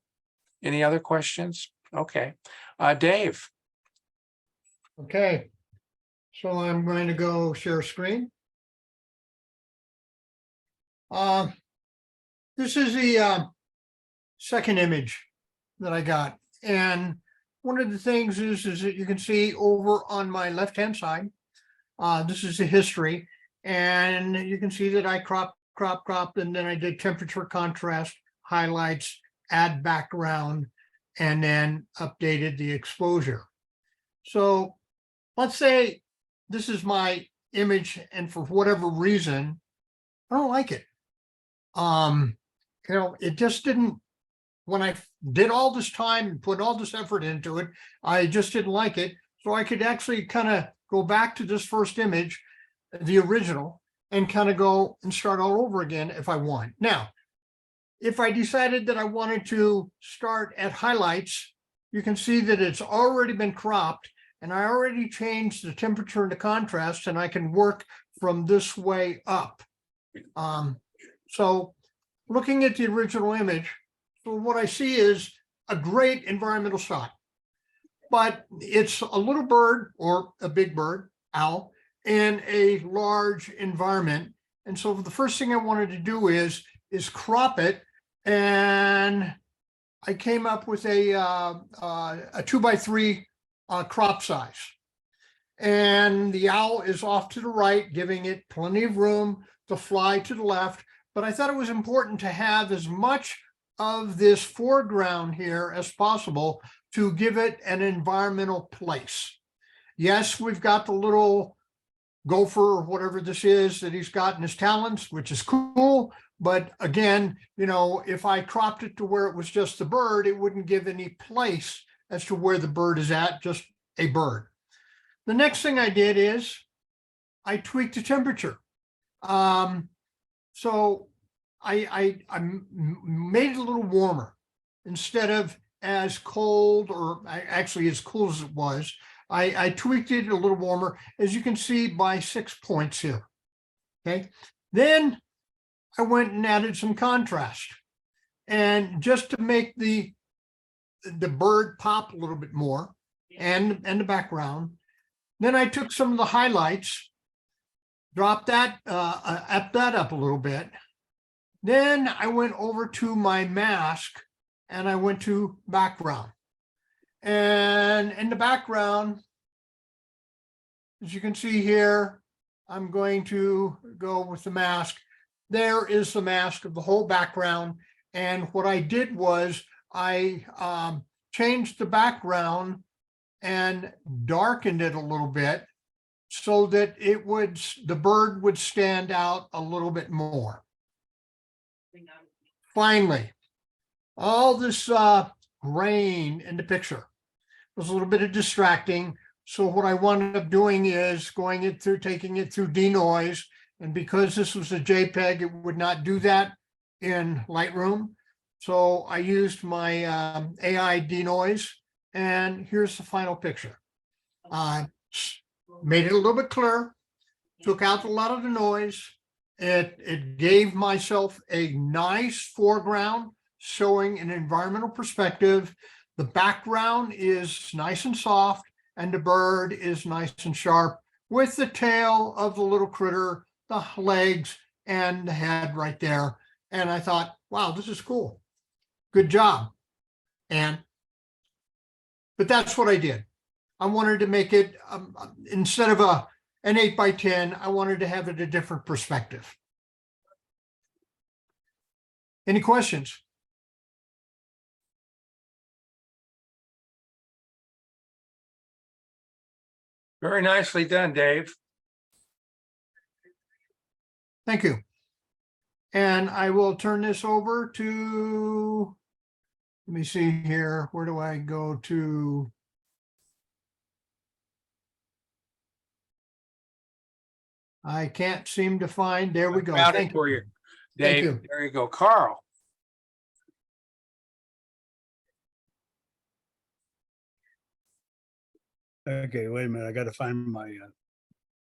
Any other questions? Okay. Dave. Okay. So I'm going to go share screen. This is the second image that I got. And one of the things is that you can see over on my left-hand side, this is the history. And you can see that I cropped, and then I did temperature, contrast, highlights, add background, and then updated the exposure. So let's say this is my image and for whatever reason, I don't like it. It just didn't, when I did all this time and put all this effort into it, I just didn't like it. So I could actually kind of go back to this first image, the original, and kind of go and start all over again if I want. Now, if I decided that I wanted to start at highlights, you can see that it's already been cropped and I already changed the temperature and the contrast, and I can work from this way up. So looking at the original image, so what I see is a great environmental shot, but it's a little bird or a big bird, owl, in a large environment. And so the first thing I wanted to do is crop it. And I came up with a 2x3 crop size. And the owl is off to the right, giving it plenty of room to fly to the left. But I thought it was important to have as much of this foreground here as possible to give it an environmental place. Yes, we've got the little gopher or whatever this is that he's got in his talons, which is cool. But again, if I cropped it to where it was just the bird, it wouldn't give any place as to where the bird is at, just a bird. The next thing I did is I tweaked the temperature. So I made it a little warmer instead of as cold, or actually as cool as it was. I tweaked it a little warmer, as you can see by 6 points here. Okay, then I went and added some contrast. And just to make the bird pop a little bit more and the background, then I took some of the highlights, dropped that, upped that up a little bit. Then I went over to my mask and I went to background. And in the background, as you can see here, I'm going to go with the mask. There is the mask of the whole background. And what I did was I changed the background and darkened it a little bit so that the bird would stand out a little bit more. Finally, all this grain in the picture was a little bit of distracting. So what I wound up doing is taking it through denoise. And because this was a JPEG, it would not do that in Lightroom. So I used my AI denoise, and here's the final picture. Made it a little bit clearer, took out a lot of the noise. It gave myself a nice foreground showing an environmental perspective. The background is nice and soft, and the bird is nice and sharp with the tail of the little critter, the legs, and the head right there. And I thought, wow, this is cool. Good job. But that's what I did. I wanted to make it, instead of an 8x10, I wanted to have it a different perspective. Any questions? Very nicely done, Dave. Thank you. And I will turn this over to, let me see here. Where do I go to? I can't seem to find. There we go. Found it Thank for you. you, Thank Dave. you. There you go, Carl. Okay, wait a minute. I got to find my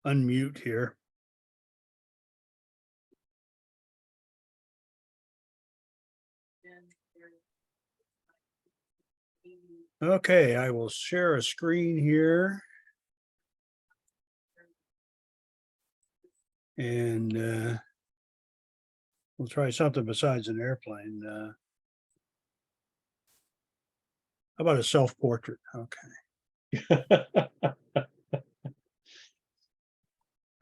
unmute here. Okay, I will share a screen here. And we'll try something besides an airplane. How about a self-portrait? Okay.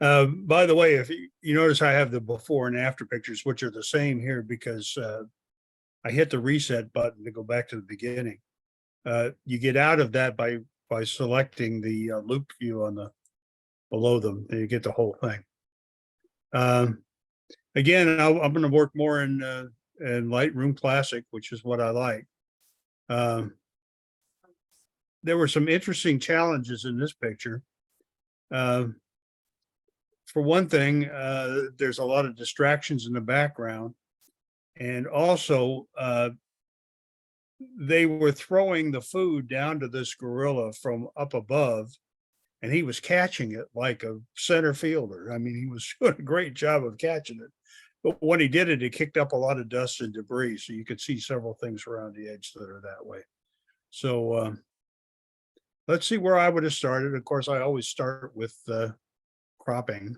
By the way, if you notice, I have the before and after pictures, which are the same here because I hit the reset button to go back to the beginning. You get out of that by selecting the loop view on the below them, and you get the whole thing. Again, I'm going to work more in Lightroom Classic, which is what I like. There were some interesting challenges in this picture. For one thing, there's a lot of distractions in the background, and also they were throwing the food down to this gorilla from up above, and he was catching it like a center fielder. I mean, he was doing a great job of catching it. But when he did it, it kicked up a lot of dust and debris. So you could see several things around the edge that are that way. So let's see where I would have started. Of course, I always start with cropping.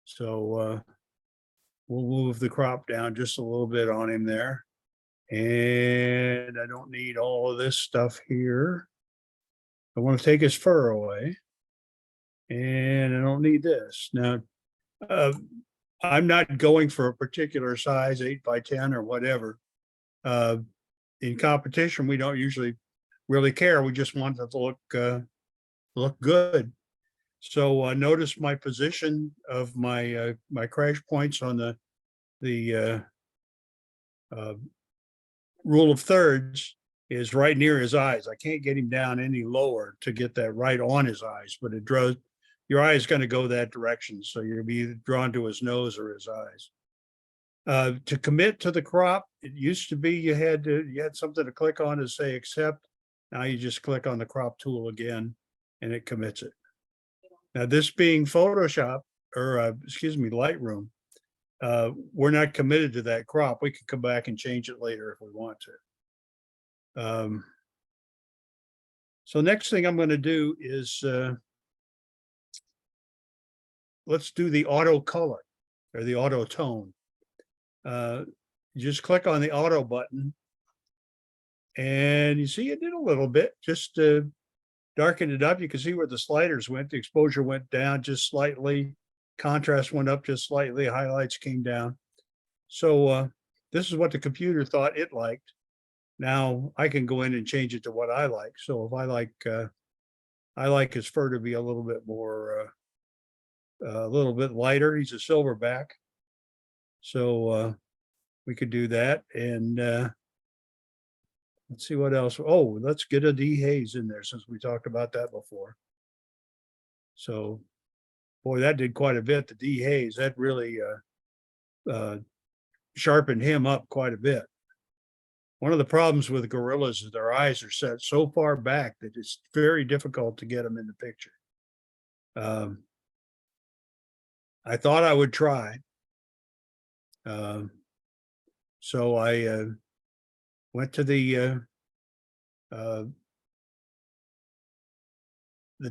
So we'll move the crop down just a little bit on him there. And I don't need all of this stuff here. I want to take his fur away. And I don't need this. Now, I'm not going for a particular size, 8x10 or whatever. In competition, we don't usually really care. We just want it to look good. So notice my position of my my crash points on the rule of thirds is right near his eyes. I can't get him down any lower to get that right on his eyes, but it draws, your eye is going to go that direction. So you'll be either drawn to his nose or his eyes. To commit to the crop, it used to be you had something to click on to say accept. Now you just click on the crop tool again and it commits it. Now this being Photoshop or excuse me, Lightroom, we're not committed to that crop. We can come back and change it later if we want to. So next thing I'm going to do is let's do the auto color or the auto tone. Just click on the auto button and you see it did a little bit, just darken it up. You can see where the sliders went. The exposure went down just slightly. Contrast went up just slightly. Highlights came down. So this is what the computer thought it liked. Now I can go in and change it to what I like. So if I like his fur to be a little bit more, a little bit lighter. He's a silverback. So we could do that. And let's see what else. Oh, let's get a dehaze in there since we talked about that before. So, boy, that did quite a bit. The dehaze, that really sharpened him up quite a bit. One of the problems with gorillas is their eyes are set so far back that it's very difficult to get them in the picture. I thought I would try. So I went to the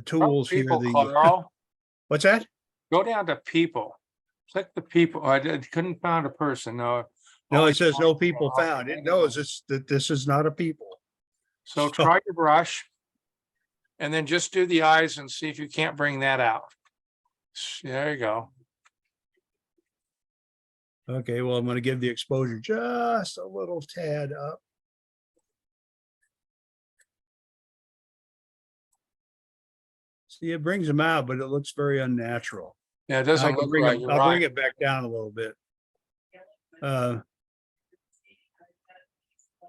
tools here. People, Carl, What's that? go down to people. Click the people. I couldn't find a person. No. No, only it says no one. people found. It knows that this is not a people. So try your brush. And then just do the eyes and see if you can't bring that out. There you go. Okay, well, I'm going to give the exposure just a little tad up. See, it brings them out, but it looks very unnatural. Yeah, it I doesn't can look bring right. them, You're I'll right. bring it back down a little bit.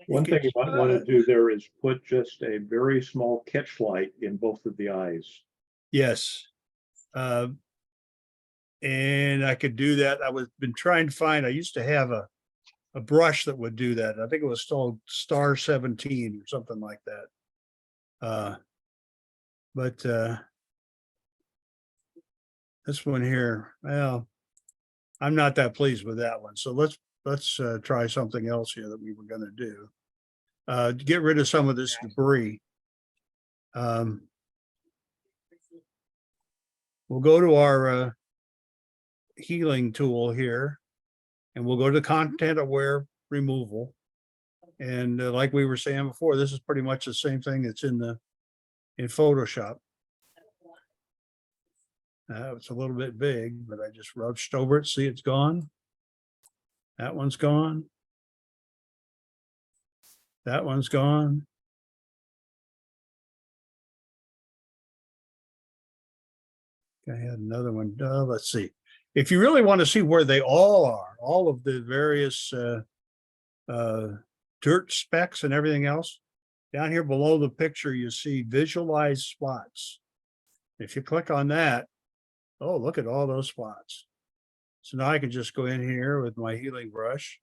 One thing you might want to do there is put just a very small catch light in both of the eyes. Yes. And I could do that. Been trying to find, I used to have a brush that would do that. I think it was called Star 17 or something like that. But this one here, well, I'm not that pleased with that one. So let's try something else here that we were going to do. Get rid of some of this debris. We'll go to our healing tool here, and we'll go to content aware removal. And like we were saying before, this is pretty much the same thing that's in Photoshop. It's a little bit big, but I just rushed over it. See, it's gone. That one's gone. That one's gone. I had another one. Let's see. If you really want to see where they all are, all of the various dirt specks and everything else, down here below the picture, you see visualize spots. If you click on that, oh, look at all those spots. So now I can just go in here with my healing brush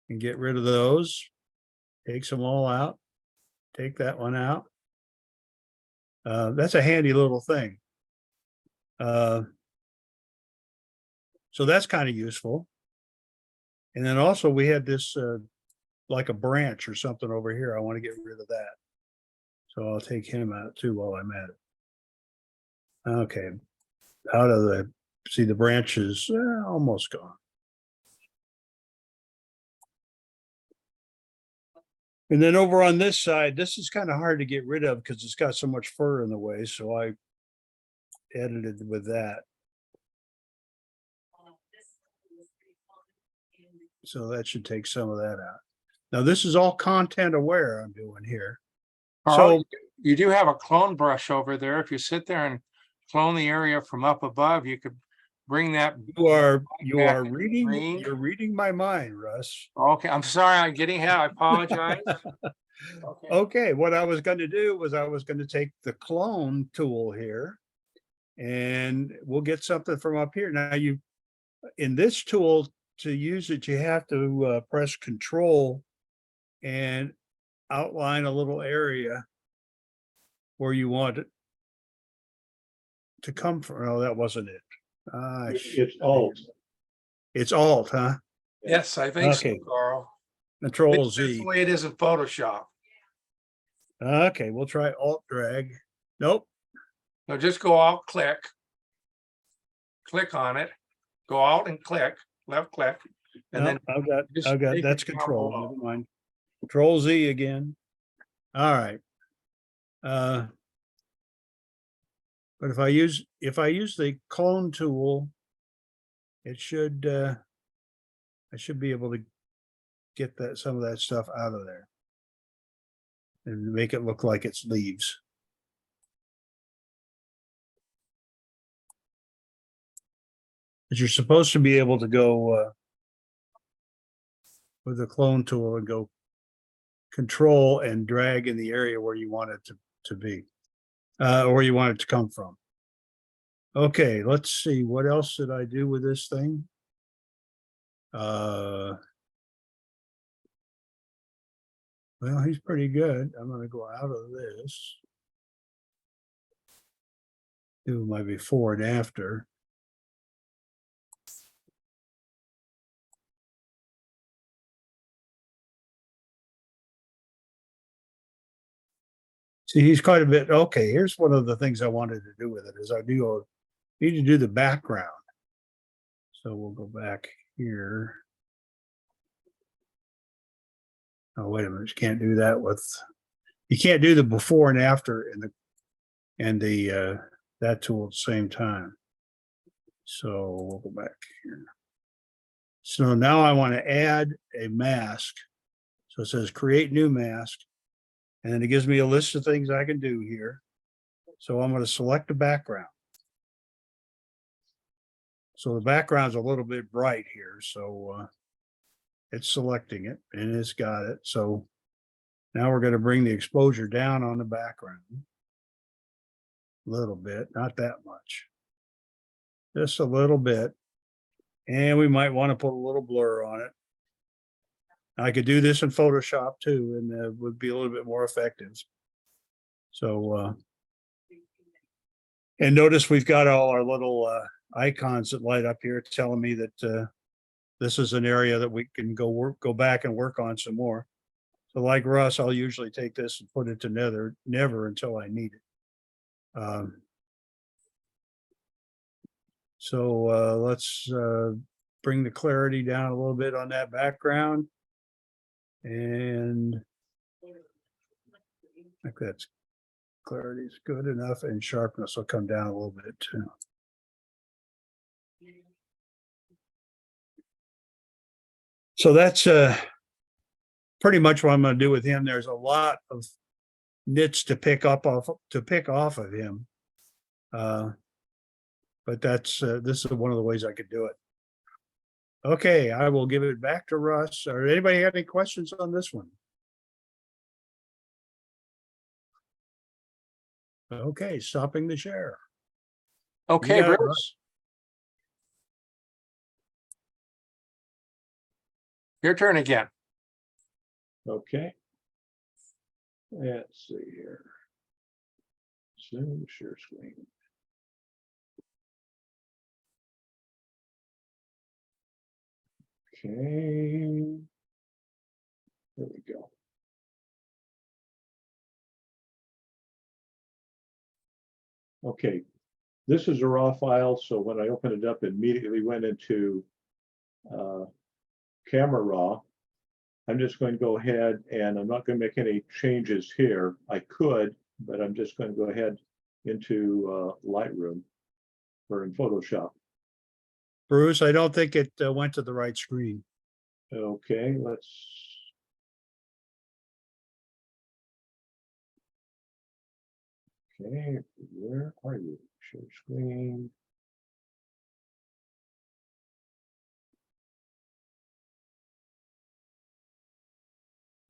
and get rid of those. Takes them all out. Take that one out. That's a handy little thing. So that's kind of useful. And then also we had this like a branch or something over here. I want to get rid of that. So I'll take him out too while I'm at it. Okay. Out of the, see the branches almost gone. And then over on this side, this is kind of hard to get rid of because it's got so much fur in the way. So I edited with that. So that should take some of that out. Now this is all content aware I'm doing here. Carl, So you do have a clone brush over there. If you sit there and clone the area from up above, you could bring that. you're green. reading my mind, Russ. Okay, I'm sorry, I'm getting ahead. I apologize. Okay. Okay, what I was going to do was I was going to take the clone tool here and we'll get something from up here. Now in this tool to use it, you have to press Control and outline a little area where you want it to come from. Oh, that wasn't it. It's Alt. It's Alt, huh? Yes, I think so, Okay. Carl. Control That's the Z. way it is in Photoshop. Okay, we'll try Alt drag. Nope. No, just go out, click on it, go out and click, left click, and then Nope, just I've got, make it that's down control. below. Never mind. Control Z again. All right. But if I use the clone tool, it should, I should be able to get that, some of that stuff out of there and make it look like it's leaves. But you're supposed to be able to go with the clone tool and go control and drag in the area where you want it to be, or where you want it to come from. Okay, let's see, what else did I do with this thing? Well, he's pretty good. I'm gonna go out of this. Do my before and after. See, he's quite a bit, okay, here's one of the things I wanted to do with it is I need to do the background. So we'll go back here. Oh, wait a minute, you can't do that with, you can't do the before and after and the that tool at the same time. So we'll go back here. So now I want to add a mask. So it says create new mask. And then it gives me a list of things I can do here. So I'm going to select a background. So the background's a little bit bright here. So it's selecting it and it's got it. So now we're going to bring the exposure down on the background. A little bit, not that much. Just a little bit. And we might want to put a little blur on it. I could do this in Photoshop too, and it would be a little bit more effective. So, and notice we've got all our little icons that light up here telling me that this is an area that we can go back and work on some more. So like Russ, I'll usually take this and put it to never until I need it. So let's bring the clarity down a little bit on that background. And I think that's clarity is good enough, and sharpness will come down a little bit too. So that's pretty much what I'm going to do with him. There's a lot of nits to pick off of him. But that's this is one of the ways I could do it. Okay, I will give it back to Russ. Or anybody have any questions on this one? Okay, stopping the share. Okay, You got it, Bruce. Your turn again. Okay. Let's see here. Zoom share screen. Okay. There we go. Okay, this is a raw file, so when I opened it up, it immediately went into Camera Raw. I'm just going to go ahead and I'm not going to make any changes here. I could, but I'm just going to go ahead into Lightroom or in Photoshop. Bruce, I don't think it went to the right screen. Okay, let's. Okay, where are you? Share screen.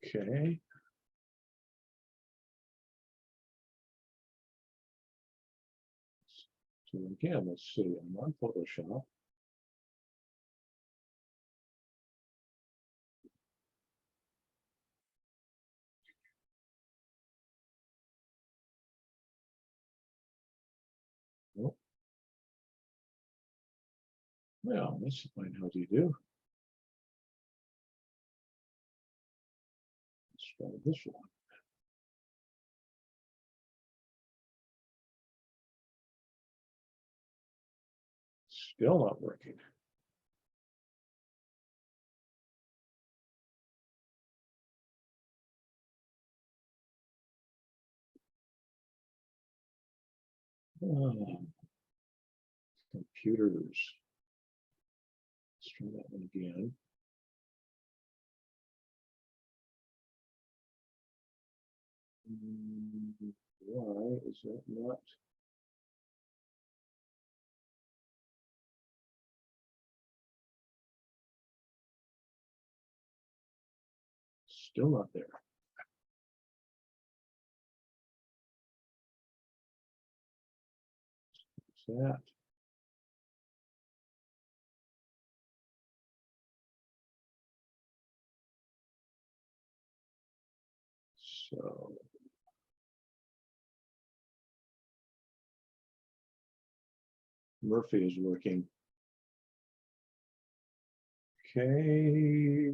Okay. So again, let's see, I'm on Photoshop. Well, let's find how you do. Let's try this one. Still not working. Computers. Let's try that one again. Why is that not? Still not there. What's that? So Murphy is working. Okay.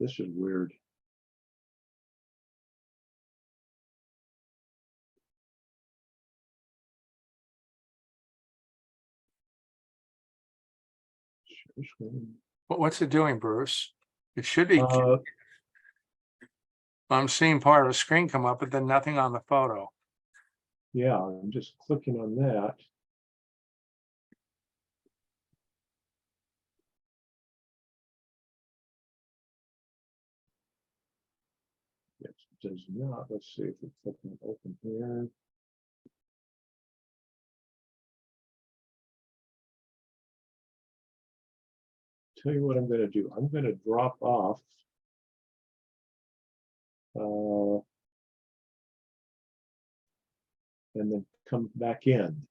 This is weird. Share screen. What's it doing, Bruce? It should be. Uh, I'm seeing part of a screen come up, but then nothing on the photo. yeah, I'm just clicking on that. It does not. Let's see if it's looking open here. Tell you what I'm going to do. I'm going to drop off. And then come back in.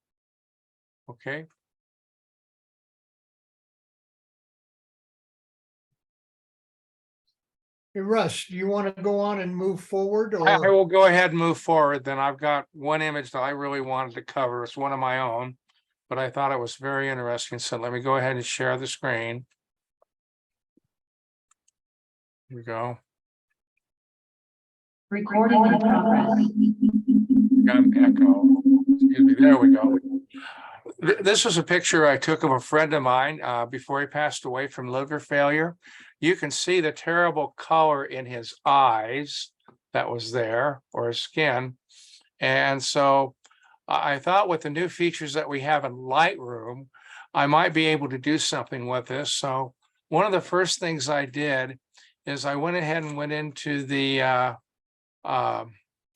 Okay. Hey, Russ, do you want to go on and move forward I or? will go ahead and move forward. Then I've got one image that I really wanted to cover. It's one of my own, but I thought it was very interesting. So let me go ahead and share the screen. Here we go. Recording in progress. Got an echo. Excuse me. There we go. This was a picture I took of a friend of mine before he passed away from liver failure. You can see the terrible color in his eyes that was there, or his skin. And so I thought with the new features that we have in Lightroom, I might be able to do something with this. So one of the first things I did is I went ahead and went into the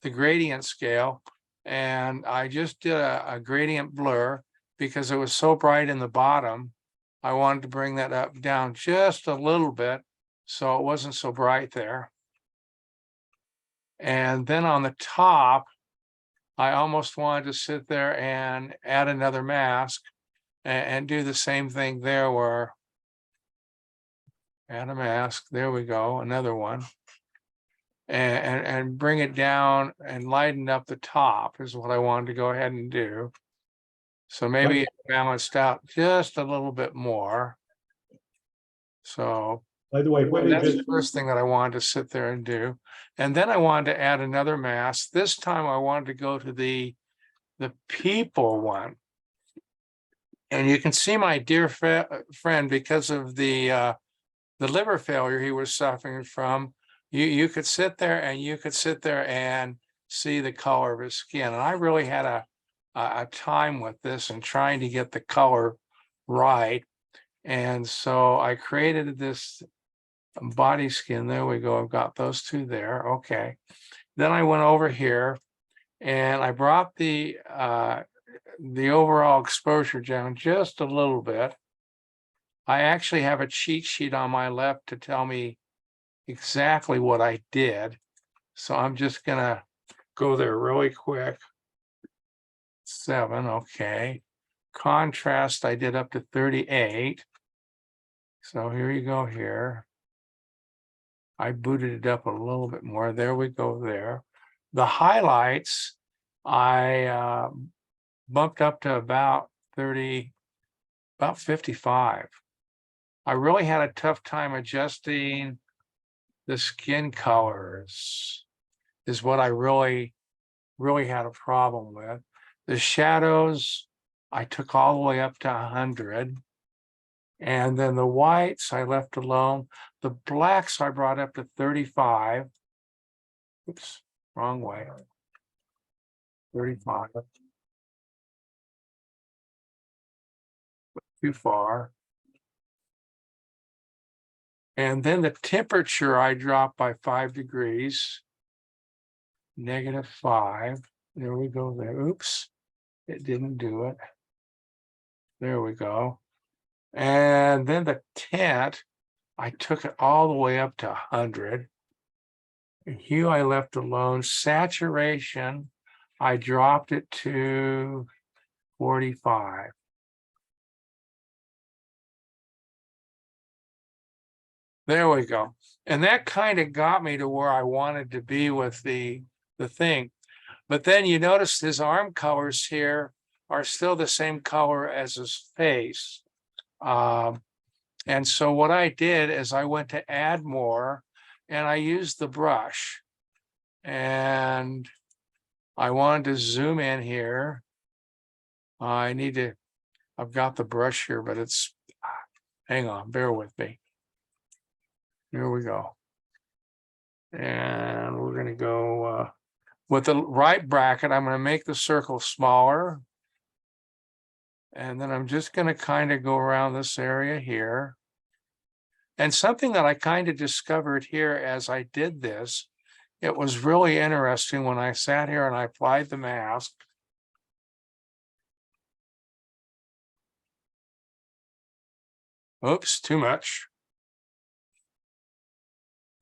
gradient scale, and I just did a gradient blur because it was so bright in the bottom. I wanted to bring that up down just a little bit so it wasn't so bright there. And then on the top, I almost wanted to sit there and add another mask and do the same thing there, where add a mask. There we go, another one. And bring it down and lighten up the top is what I wanted to go ahead and do. So maybe it balanced out just a little bit more. So By the way, what that's did the first thing that I wanted to sit there and do. And then I wanted to add another mask. This time I wanted to go to the people one. And you can see my dear friend, because of the liver failure he was suffering from, you could sit there and see the color of his skin. And I really had a time with this and trying to get the color right. And so I created this body skin. There we go. I've got those two there. Okay. Then I went over here and I brought the overall exposure down just a little bit. I actually have a cheat sheet on my left to tell me exactly what I did. So I'm just gonna go there really quick. 7, okay. Contrast, I did up to 38. So here you go here. I booted it up a little bit more. There we go there. The highlights, I bumped up to about 30, about 55. I really had a tough time adjusting the skin colors is what I really had a problem with. The shadows, I took all the way up to 100. And then the whites I left alone. The blacks I brought up to 35. Oops, wrong way. 35. Too far. And then the temperature I dropped by 5 degrees. -5. There we go there. Oops, it didn't do it. There we go. And then the tint, I took it all the way up to 100. And hue I left alone. Saturation, I dropped it to 45. There we go. And that kind of got me to where I wanted to be with the thing. But then you notice his arm colors here are still the same color as his face. And so what I did is I went to add more and I used the brush. And I wanted to zoom in here. I've got the brush here, but it's, hang on, bear with me. Here we go. And we're going to go with the right bracket. I'm going to make the circle smaller. And then I'm just going to kind of go around this area here. And something that I kind of discovered here as I did this, it was really interesting when I sat here and I applied the mask. Oops, too much.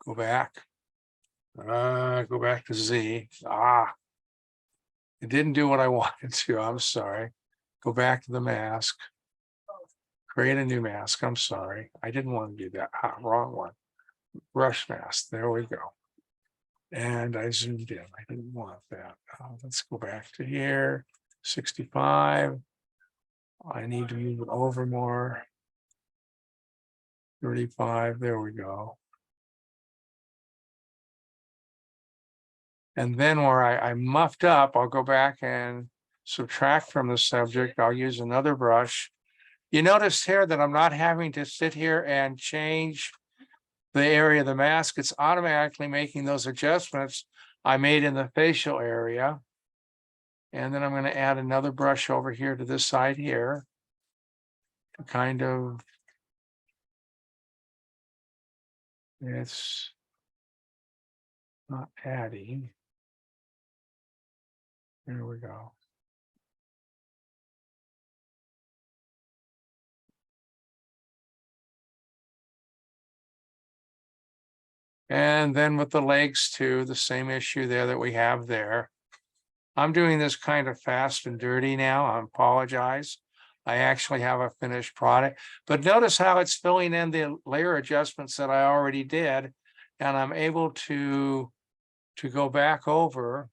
Go back. Go back to Z. It didn't do what I wanted to. I'm sorry. Go back to the mask. Create a new mask. I'm sorry. I didn't want to do that. Wrong one. Brush mask. There we go. And I zoomed in. I didn't want that. Let's go back to here. 65. I need to move it over more. 35. There we go. And then where I muffed up, I'll go back and subtract from the subject. I'll use another brush. You notice here that I'm not having to sit here and change the area of the mask. It's automatically making those adjustments I made in the facial area. And then I'm going to add another brush over here to this side here to kind of, it's not adding. There we go. And then with the legs too, the same issue there that we have there. I'm doing this kind of fast and dirty now. I apologize. I actually have a finished product, but notice how it's filling in the layer adjustments that I already did. And I'm able to go back over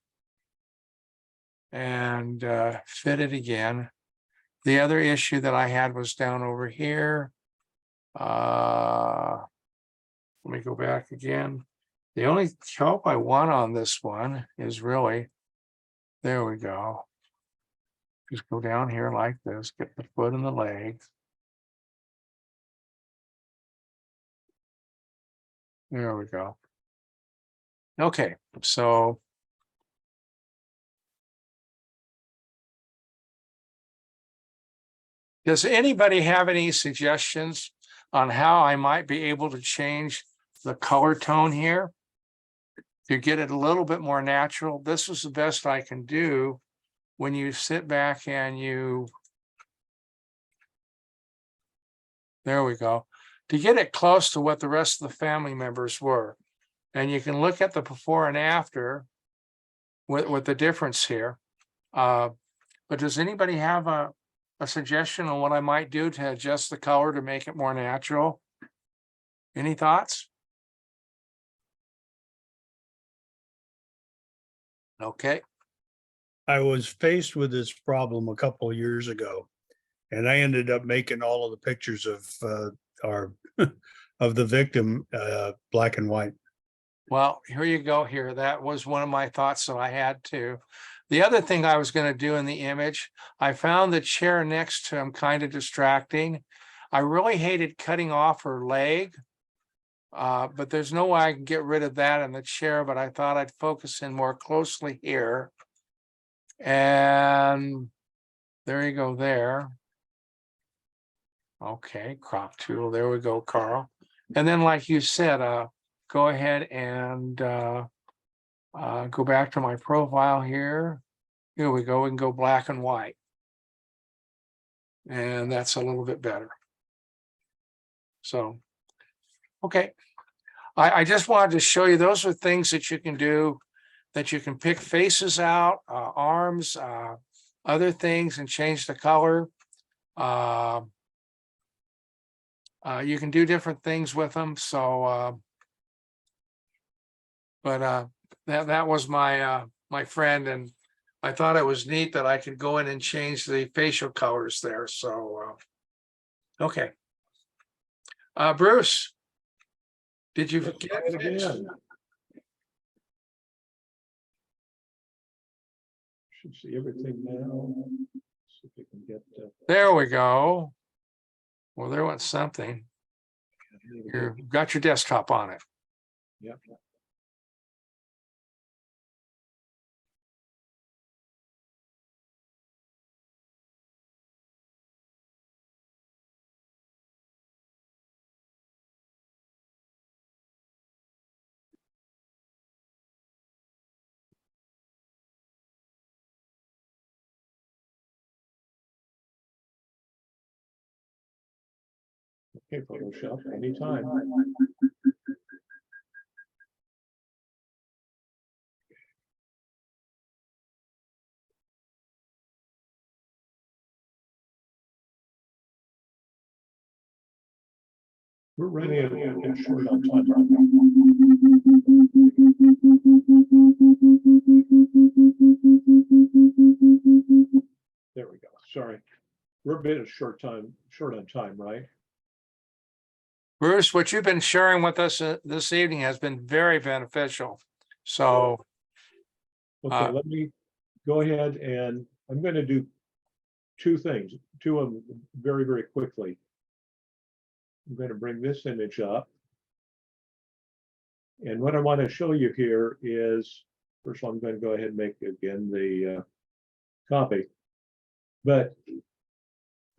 and fit it again. The other issue that I had was down over here. Let me go back again. The only help I want on this one is really, there we go. Just go down here like this, get the foot and the leg. There we go. Okay, so does anybody have any suggestions on how I might be able to change the color tone here to get it a little bit more natural? This is the best I can do when you sit back and There we go. To get it close to what the rest of the family members were. And you can look at the before and after with the difference here. But does anybody have a suggestion on what I might do to adjust the color to make it more natural? Any thoughts? Okay. I was faced with this problem a couple of years ago, and I ended up making all of the pictures of our of the victim black and white. Well, here you go here. That was one of my thoughts that I had too. The other thing I was going to do in the image, I found the chair next to him kind of distracting. I really hated cutting off her leg, but there's no way I can get rid of that in the chair, but I thought I'd focus in more closely here. And there you go there. Okay, crop tool. There we go, Carl. And then like you said, go ahead and go back to my profile here. Here we go. We can go black and white. And that's a little bit better. So, okay. I just wanted to show you those are things that you can do, that you can pick faces out, arms, other things, and change the color. You can do different things with them. So, that was my my friend, and I thought it was neat that I could go in and change the facial colors there. So, okay. Bruce, did you Let's get try it again. Should see everything now. See if we can get. There we go. Well, there went something. You've got your desktop on it. Yep. Okay, Photoshop, anytime. We're running a short on time right now. There we go. Sorry. We're a bit of short on time, right? Bruce, what you've been sharing with us this evening has been very beneficial. So, Okay, let me go ahead and I'm going to do two things, two of them very, very quickly. I'm going to bring this image up. And what I want to show you here is, first of all, I'm going to go ahead and make again the copy. But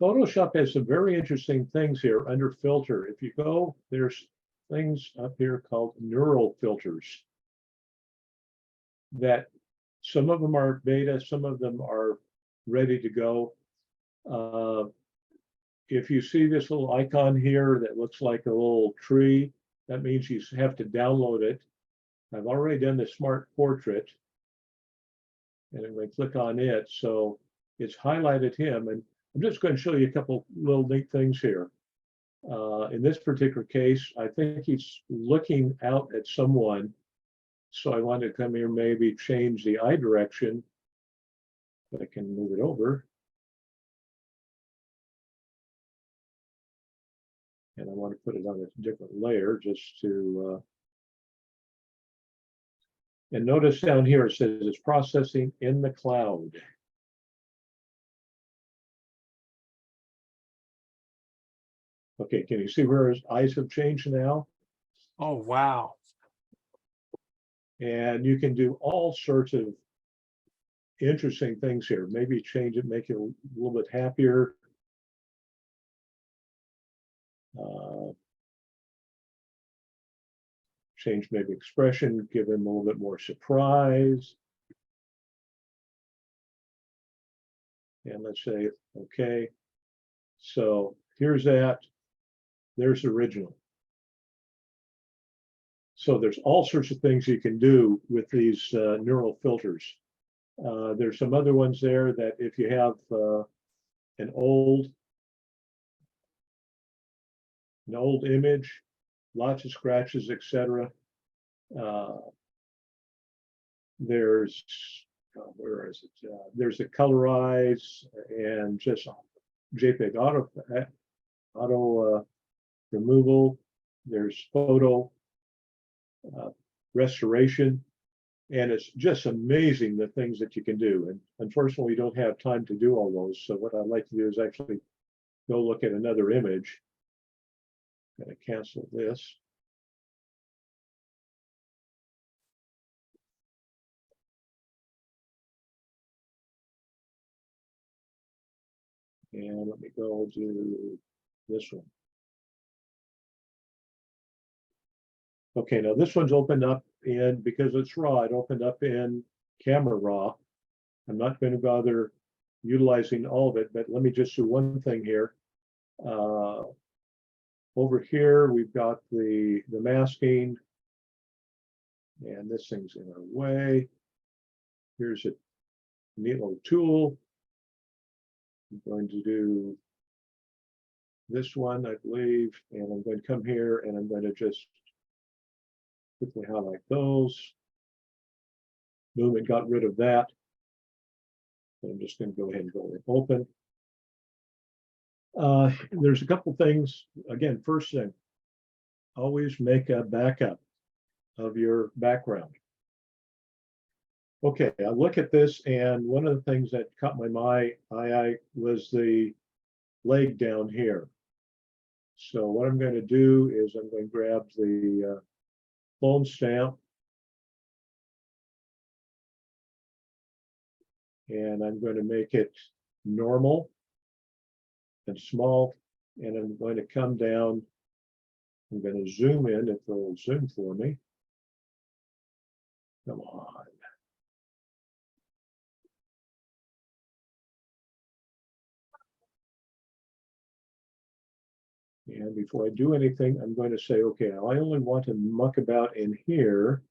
Photoshop has some very interesting things here under filter. If you go, there's things up here called neural filters. That some of them are beta, some of them are ready to go. If you see this little icon here that looks like a little tree, that means you have to download it. I've already done the smart portrait, and I'm going to click on it. So it's highlighted him, and I'm just going to show you a couple little neat things here. In this particular case, I think he's looking out at someone. So I want to come here, maybe change the eye direction. But I can move it over. And I want to put it on a different layer just to, and notice down here it says it's processing in the cloud. Okay, can you see where his eyes have changed now? oh, wow. And you can do all sorts of interesting things here. Maybe change it, make it a little bit happier. Change maybe expression, give him a little bit more surprise. And let's say, okay, so here's that. There's original. So there's all sorts of things you can do with these neural filters. There's some other ones there that if you have an old image, lots of scratches, etc. There's where is it? There's a colorize and just JPEG auto removal. There's photo restoration, and it's just amazing the things that you can do. And unfortunately, we don't have time to do all those. So what I'd like to do is actually go look at another image. I'm going to cancel this. And let me go to this one. Okay, now this one's opened up in, because it's raw, it opened up in Camera Raw. I'm not going to bother utilizing all of it, but let me just do one thing here. Over here, we've got the masking, and this thing's in our way. Here's a neat little tool. I'm going to do this one, I believe, and I'm going to come here and I'm going to just quickly highlight those. Boom, it got rid of that. I'm just going to go ahead and go and open. There's a couple things. Again, first thing, always make a backup of your background. Okay, I look at this, and one of the things that caught my eye was the leg down here. So what I'm going to do is I'm going to grab the phone stamp, and I'm going to make it normal and small, and I'm going to come down. I'm going to zoom in if they'll zoom for me. Come on. And before I do anything, I'm going to say, okay, I only want to muck about in here.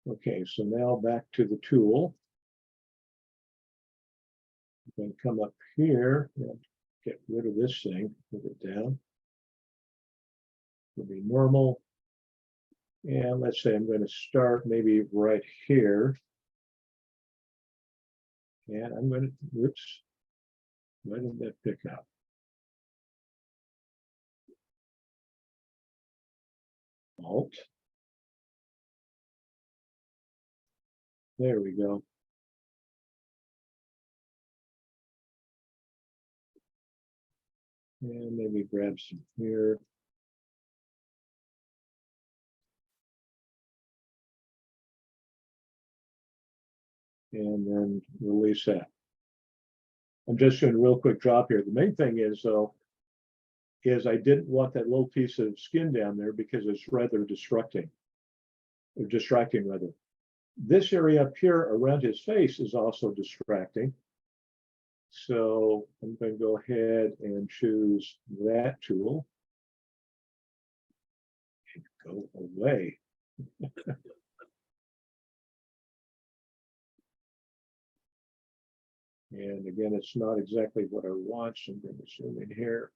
Okay, so now back to the tool. I'm going to come up here and get rid of this thing, move it down. It'll be normal. And let's say I'm going to start maybe right here. And I'm going to, oops, why didn't that pick up? Alt. There we go. And maybe grab some here. And then release that. I'm just doing a real quick drop here. The main thing is, though, is I didn't want that little piece of skin down there because it's rather distracting rather. This area up here around his face is also distracting. So I'm going to go ahead and choose that tool and go away. And again, it's not exactly what I want, so I'm going to zoom in here.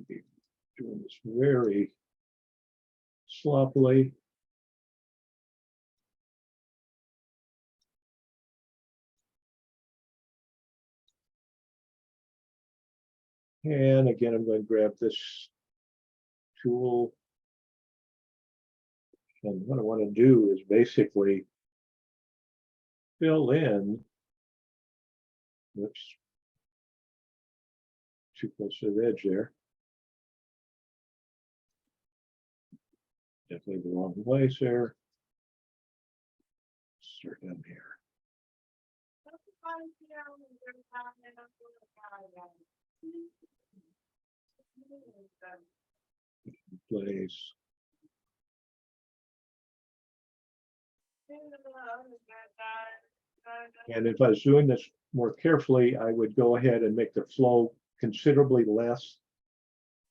Be doing this very sloppily. And again, I'm going to grab this tool. And what I want to do is basically fill in, oops, too close to the edge there. Definitely the wrong place there. Start down here. Place. And if I was doing this more carefully, I would go ahead and make the flow considerably less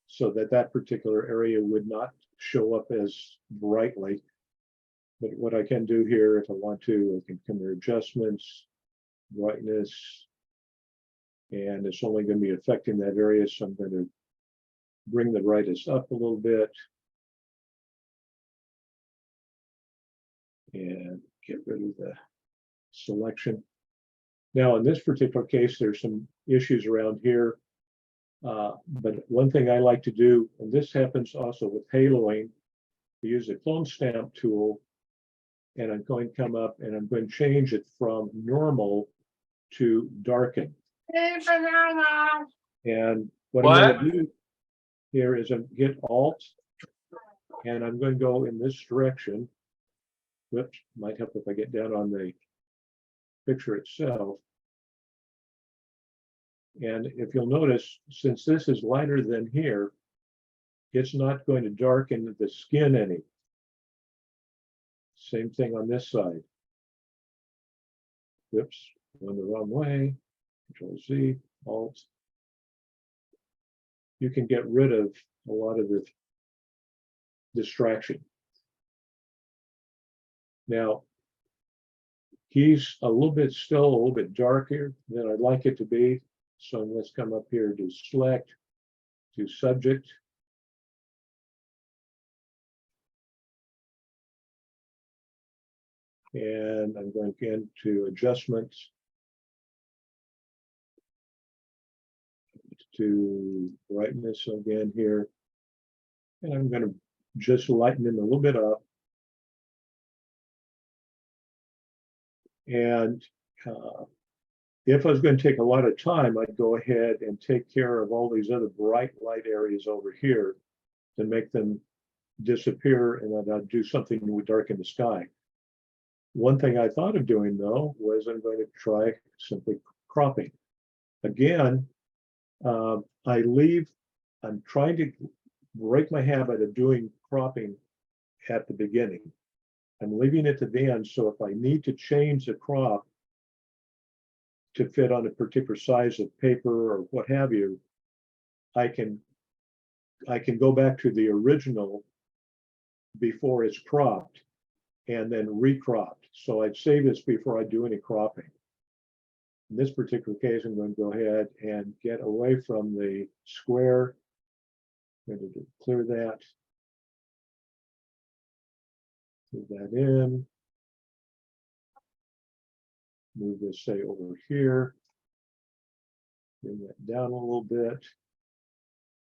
so that that particular area would not show up as brightly. But what I can do here, if I want to, I can come to adjustments, brightness, and it's only going to be affecting that area. So I'm going to bring the brightness up a little bit and get rid of the selection. Now, in this particular case, there's some issues around here. But one thing I like to do, and this happens also with haloing, we use a clone stamp tool, and I'm going to come up and I'm going to change it from normal to darken. And what I'm going to do here is I'm get Alt, and I'm going to go in this direction. Whoops, might help if I get down on the picture itself. And if you'll notice, since this is lighter than here, it's not going to darken the skin any. Same thing on this side. Whoops, going the wrong way. Control Z, Alt. You can get rid of a lot of the distraction. Now, he's still a little bit darker than I'd like it to be. So let's come up here to select, to subject. And I'm going again to adjustments, to brightness again here. And I'm going to just lighten him a little bit up. And if I was going to take a lot of time, I'd go ahead and take care of all these other bright light areas over here to make them disappear, and then I'd do something with darken the sky. One thing I thought of doing, though, was I'm going to try simply cropping. Again, I'm trying to break my habit of doing cropping at the beginning. I'm leaving it to the end, so if I need to change the crop to fit on a particular size of paper or what have you, I can go back to the original before it's cropped and then recropped. So I'd save this before I do any cropping. In this particular case, I'm going to go ahead and get away from the square. I'm going to clear that. Move that in. Move this, say, over here. Bring that down a little bit.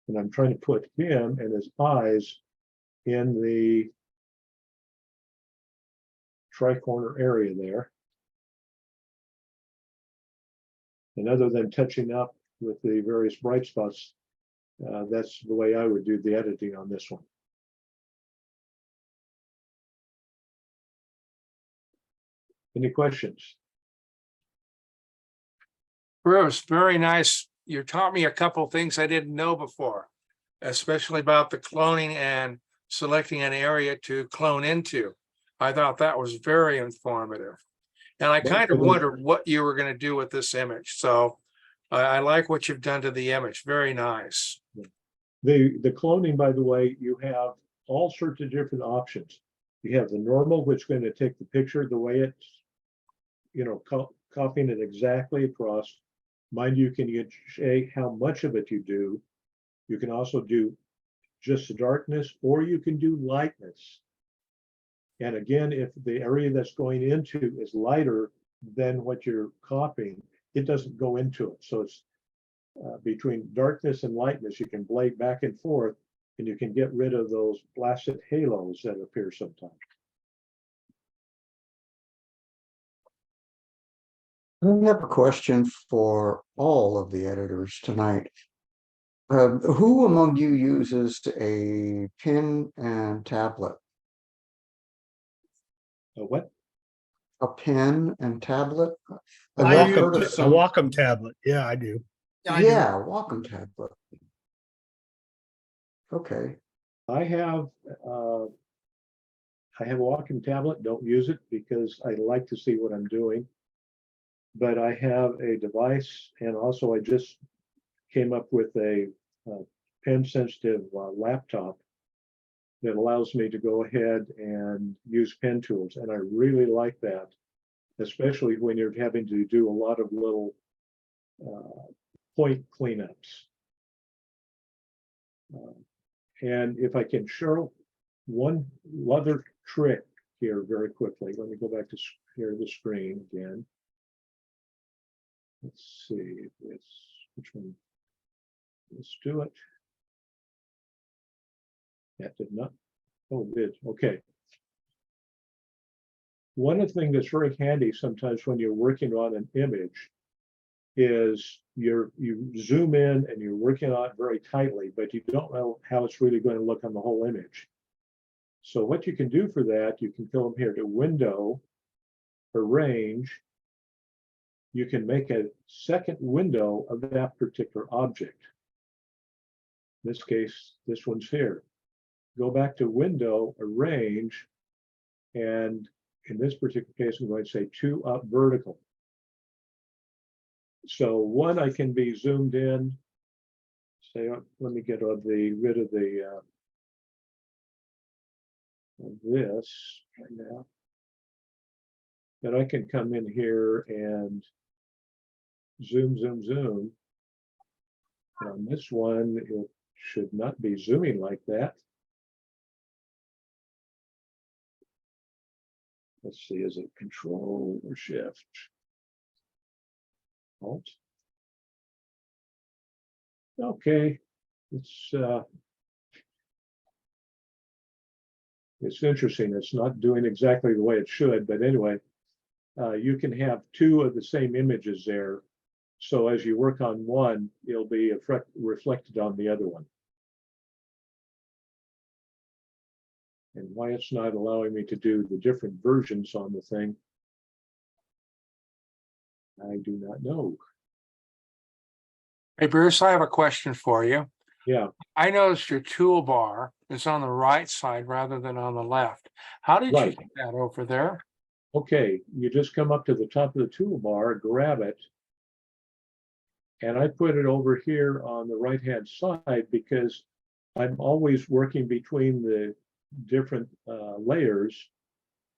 And I'm trying to put him and his eyes in the tri-corner area there. And other than touching up with the various bright spots, that's the way I would do the editing on this one. Any questions? Bruce, very nice. You taught me a couple things I didn't know before, especially about the cloning and selecting an area to clone into. I thought that was very informative. And I kind of wondered what you were going to do with this image. So I like what you've done to the image. Very nice. The cloning, by the way, you have all sorts of different options. You have the normal, which is going to take the picture the way it's, copying it exactly across. Mind you, can say how much of it you do. You can also do just the darkness, or you can do lightness. And again, if the area that's going into is lighter than what you're copying, it doesn't go into it. So it's between darkness and lightness, you can blade back and forth, and you can get rid of those blasted halos that appear sometimes. I have a question for all of the editors tonight. Who among you uses a pen and tablet? What? A pen and tablet? A I Wacom tablet. Yeah, I do. I do. Yeah, Wacom tablet. Okay, I have a Wacom tablet, don't use it because I like to see what I'm doing. But I have a device, and also I just came up with a pen sensitive laptop that allows me to go ahead and use pen tools. And I really like that, especially when you're having to do a lot of little point cleanups. And if I can show one other trick here very quickly, let me go back to share the screen again. Let's see, which one? Let's do it. That did not, oh, it did, okay. One of the things that's very handy sometimes when you're working on an image is you zoom in and you're working on it very tightly, but you don't know how it's really going to look on the whole image. So what you can do for that, you can come here to Window, Arrange. You can make a second window of that particular object. In this case, this one's here. Go back to Window, Arrange, and in this particular case, I'm going to say 2 up vertical. So one, I can be zoomed in. Say, let me get rid of this right now. Then I can come in here and zoom, zoom, zoom. And on this one, it should not be zooming like that. Let's see, is it Control or Shift? Alt. Okay, it's interesting. It's not doing exactly the way it should, but anyway, you can have 2 of the same images there. So as you work on one, it'll be reflected on the other one. And why it's not allowing me to do the different versions on the thing, I do not know. Hey, Bruce, I have a question for you. Yeah. I noticed your toolbar is on the right side rather than on the left. How did you Right. get that over there? Okay, you just come up to the top of the toolbar, grab it, and I put it over here on the right-hand side because I'm always working between the different layers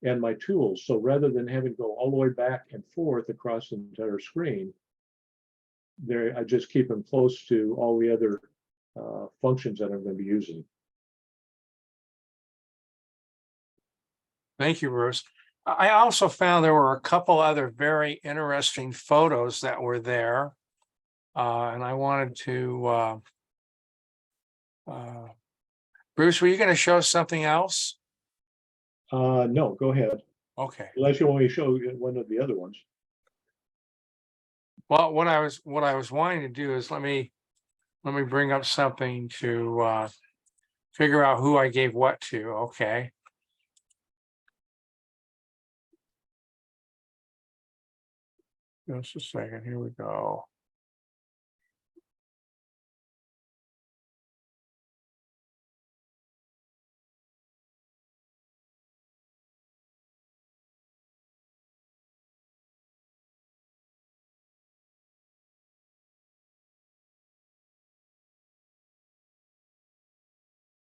and my tools. So rather than having to go all the way back and forth across the entire screen, there I just keep them close to all the other functions that I'm going to be using. Thank you, Bruce. I also found there were a couple other very interesting photos that were there. And I wanted to, Bruce, were you going to show something else? No, go ahead. Okay. Unless you want me to show you one of the other ones. Well, what I was wanting to do is let me bring up something to figure out who I gave what to. Okay. Just a second. Here we go.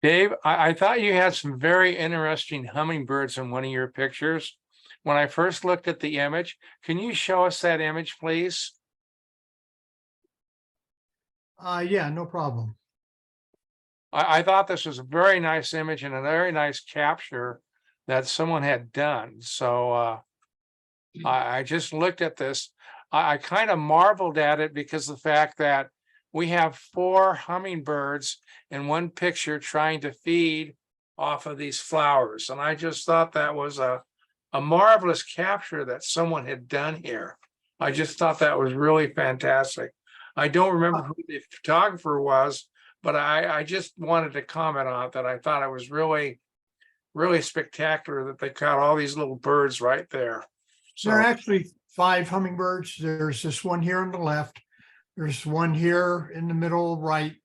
Dave, I thought you had some very interesting hummingbirds in one of your pictures. When I first looked at the image, can you show us that image, please? Yeah, no problem. I thought this was a very nice image and a very nice capture that someone had done. So I just looked at this. I kind of marveled at it because of the fact that we have 4 hummingbirds in one picture trying to feed off of these flowers. And I just thought that was a marvelous capture that someone had done here. I just thought that was really fantastic. I don't remember who the photographer was, but I just wanted to comment on it, that I thought it was really, really spectacular that they caught all these little birds right there. So There are actually 5 hummingbirds. There's this one here on the left. There's one here in the middle right,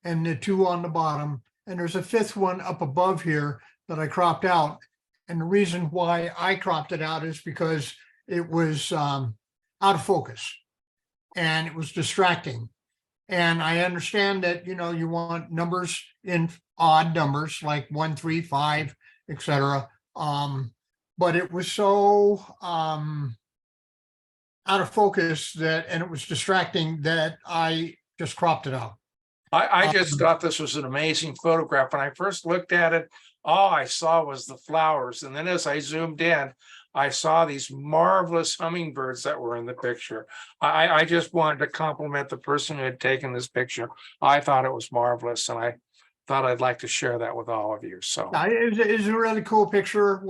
and the 2 on the bottom. and there's a fifth one up above here that I cropped out. And the reason why I cropped it out is because it was out of focus and it was distracting. And I understand that, you know, you want numbers in odd numbers like 1, 3, 5, etc. But it was so out of focus and it was distracting that I just cropped it out. I just thought this was an amazing photograph. When I first looked at it, all I saw was the flowers. And then as I zoomed in, I saw these marvelous hummingbirds that were in the picture. I just wanted to compliment the person who had taken this picture. I thought it was marvelous, and I thought I'd like to share that with all of you. So It was a really cool picture. It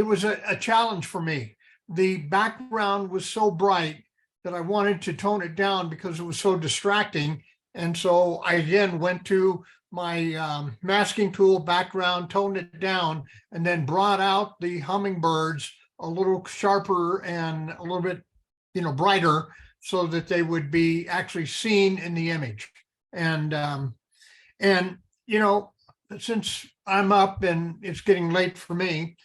was a challenge for me. The background was so bright that I wanted to tone it down because it was so distracting. And so I again went to my masking tool, background, toned it down, and then brought out the hummingbirds a little sharper and a little bit, you know, brighter so that they would be actually seen in the image. And you know, since I'm up and it's getting late for me,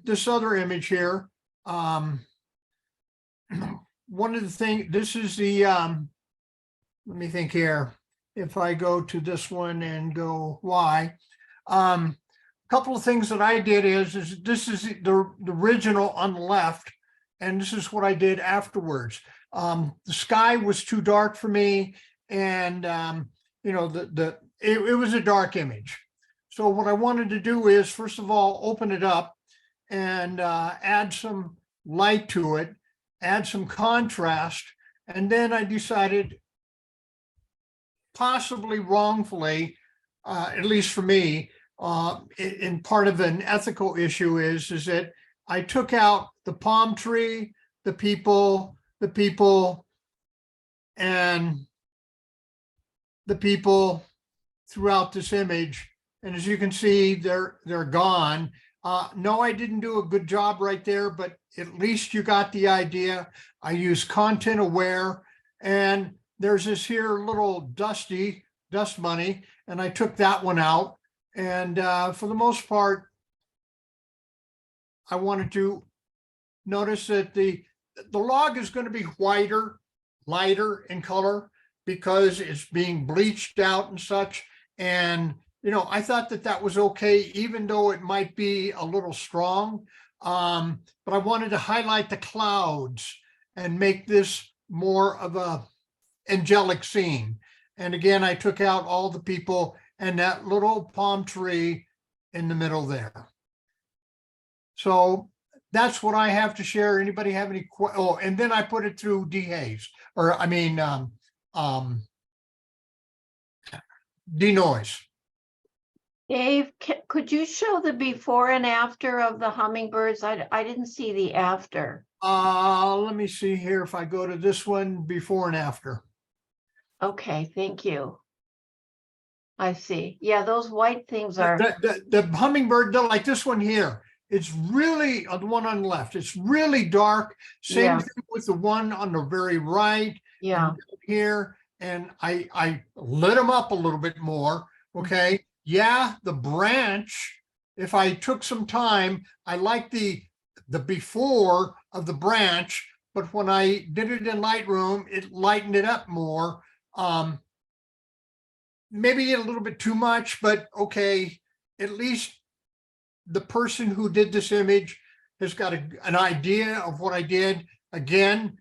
this other image here, one of the things, this is the, let me think here. If I go to this one and go Y, couple of things that I did is this is the original on the left, and this is what I did afterwards. The sky was too dark for me, and you know, it was a dark image. So what I wanted to do is, first of all, open it up and add some light to it, add some contrast, and then I decided, possibly wrongfully, at least for me, in part of an ethical issue is that I took out the palm tree, the people, and the people throughout this image. And as you can see, they're gone. No, I didn't do a good job right there, but at least you got the idea. I use content aware, and there's this here little dust bunny, and I took that one out. And for the most part, I wanted to notice that the log is going to be lighter in color because it's being bleached out and such. And, you know, I thought that was okay, even though it might be a little strong. But I wanted to highlight the clouds and make this more of a angelic scene. And again, I took out all the people and that little palm tree in the middle there. So that's what I have to share. Anybody have any and then I put it through dehaze, or I mean denoise. Dave, could you show the before and after of the hummingbirds? I didn't see the after. Let me see here if I go to this one, before and after. Okay, thank you. I see. Yeah, those white things are. The hummingbird, like this one here, it's really the one on the left. It's really dark. Same thing with the one on the very right. Yeah. Here, and I lit them up a little bit more. Okay. Yeah, the branch. If I took some time, I like the before of the branch, but when I did it in Lightroom, it lightened it up more. Maybe a little bit too much, but okay, at least the person who did this image has got an idea of what I did. Again,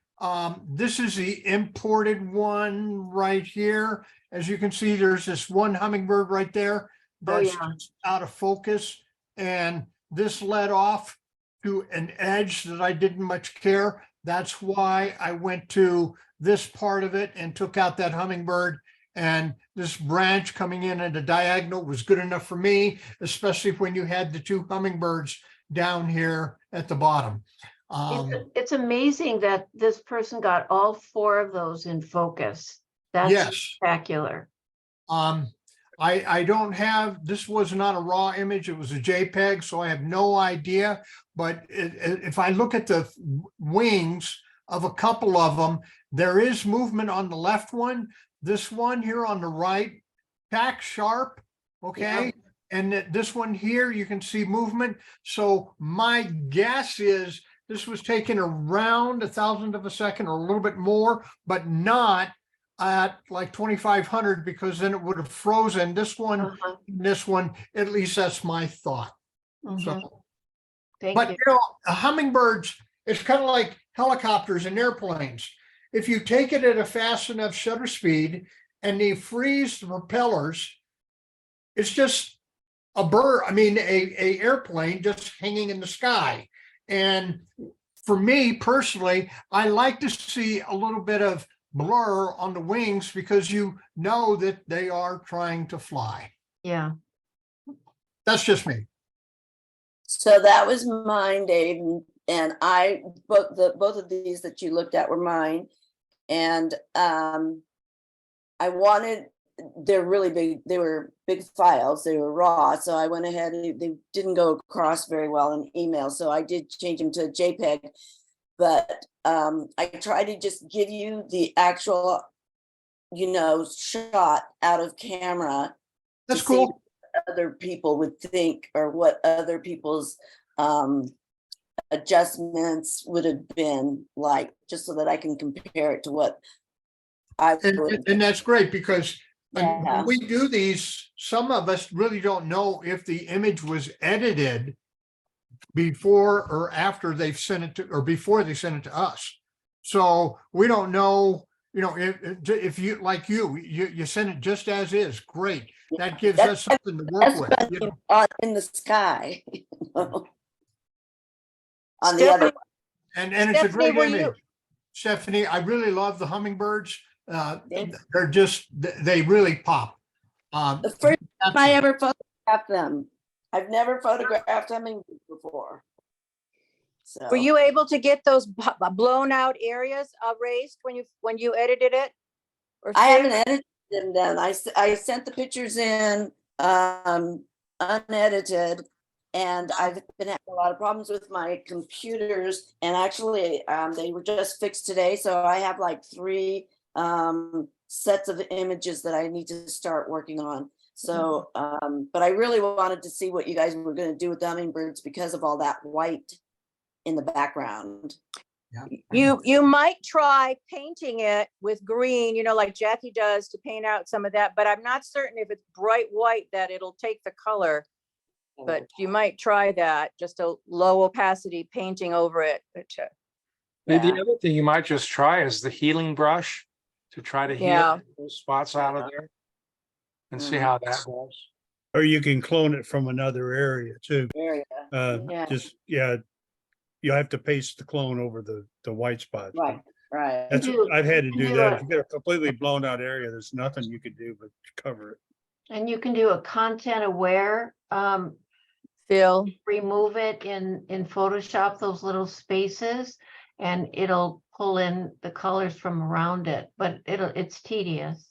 this is the imported one right here. As you can see, there's this one hummingbird right there that's out of focus, and this led off to an edge that I didn't much care. That's why I went to this part of it and took out that hummingbird, and this branch coming in at a diagonal was good enough for me, especially when you had the two hummingbirds down here at the bottom. It's amazing that this person got all 4 of those in focus. That's spectacular. I don't have, this was not a raw image, it was a JPEG, so I have no idea. But if I look at the wings of a couple of them, there is movement on the left one. This one here on the right tack sharp, okay? And this one here, you can see movement. So my guess is this was taken around 1,000th of a second or a little bit more, but not at like 2,500 because then it would have frozen. This one, at least that's my thought. So, Thank but you. you know, hummingbirds, it's kind of like helicopters and airplanes. If you take it at a fast enough shutter speed and they freeze the propellers, it's just a bird, I mean, a airplane just hanging in the sky. And for me personally, I like to see a little bit of blur on the wings because you know that they are trying to fly. Yeah. That's just me. So that was mine, Dave, and I both of these that you looked at were mine, and I wanted, they're really big. They were big files. They were raw, so I went ahead and they didn't go across very well in email, so I did change them to JPEG. But I try to just give you the actual, shot out of camera. That's to see cool. what other people would think, or what other people's adjustments would have been like, just so that I can compare it to what I would. And that's great because Yeah. when we do these, some of us really don't know if the image was edited before or after they've sent it to, or before they sent it to us. So we don't know, if you, like you send it just as is, great. That gives us something to work with. In the sky. On the other. And it's a Stephanie, great were you- image. Stephanie, I really love the hummingbirds. They're just, they really pop. The first time I ever photographed them. I've never photographed them before. So Were you able to get those blown out areas erased when you edited it? Or I haven't saved? edited them then. I sent the pictures in unedited, and I've been having a lot of problems with my computers, and actually they were just fixed today, so I have like 3 sets of images that I need to start working on. So but I really wanted to see what you guys were going to do with the hummingbirds because of all that white in the background. You might try painting it with green, like Jackie does, to paint out some of that, but I'm not certain if it's bright white that it'll take the color. But you might try that, just a low opacity painting over it. Maybe the other thing you might just try is the healing brush to try to heal those spots out of there and see how that goes. Or you can clone it from another area too. You have to paste the clone over the white spots. Right. That's, I've had to do do that. a- If you get a completely blown out area, there's nothing you could do but cover it. And you can do a content aware, Phil, remove it in Photoshop, those little spaces, and it'll pull in the colors from around it, but it's tedious.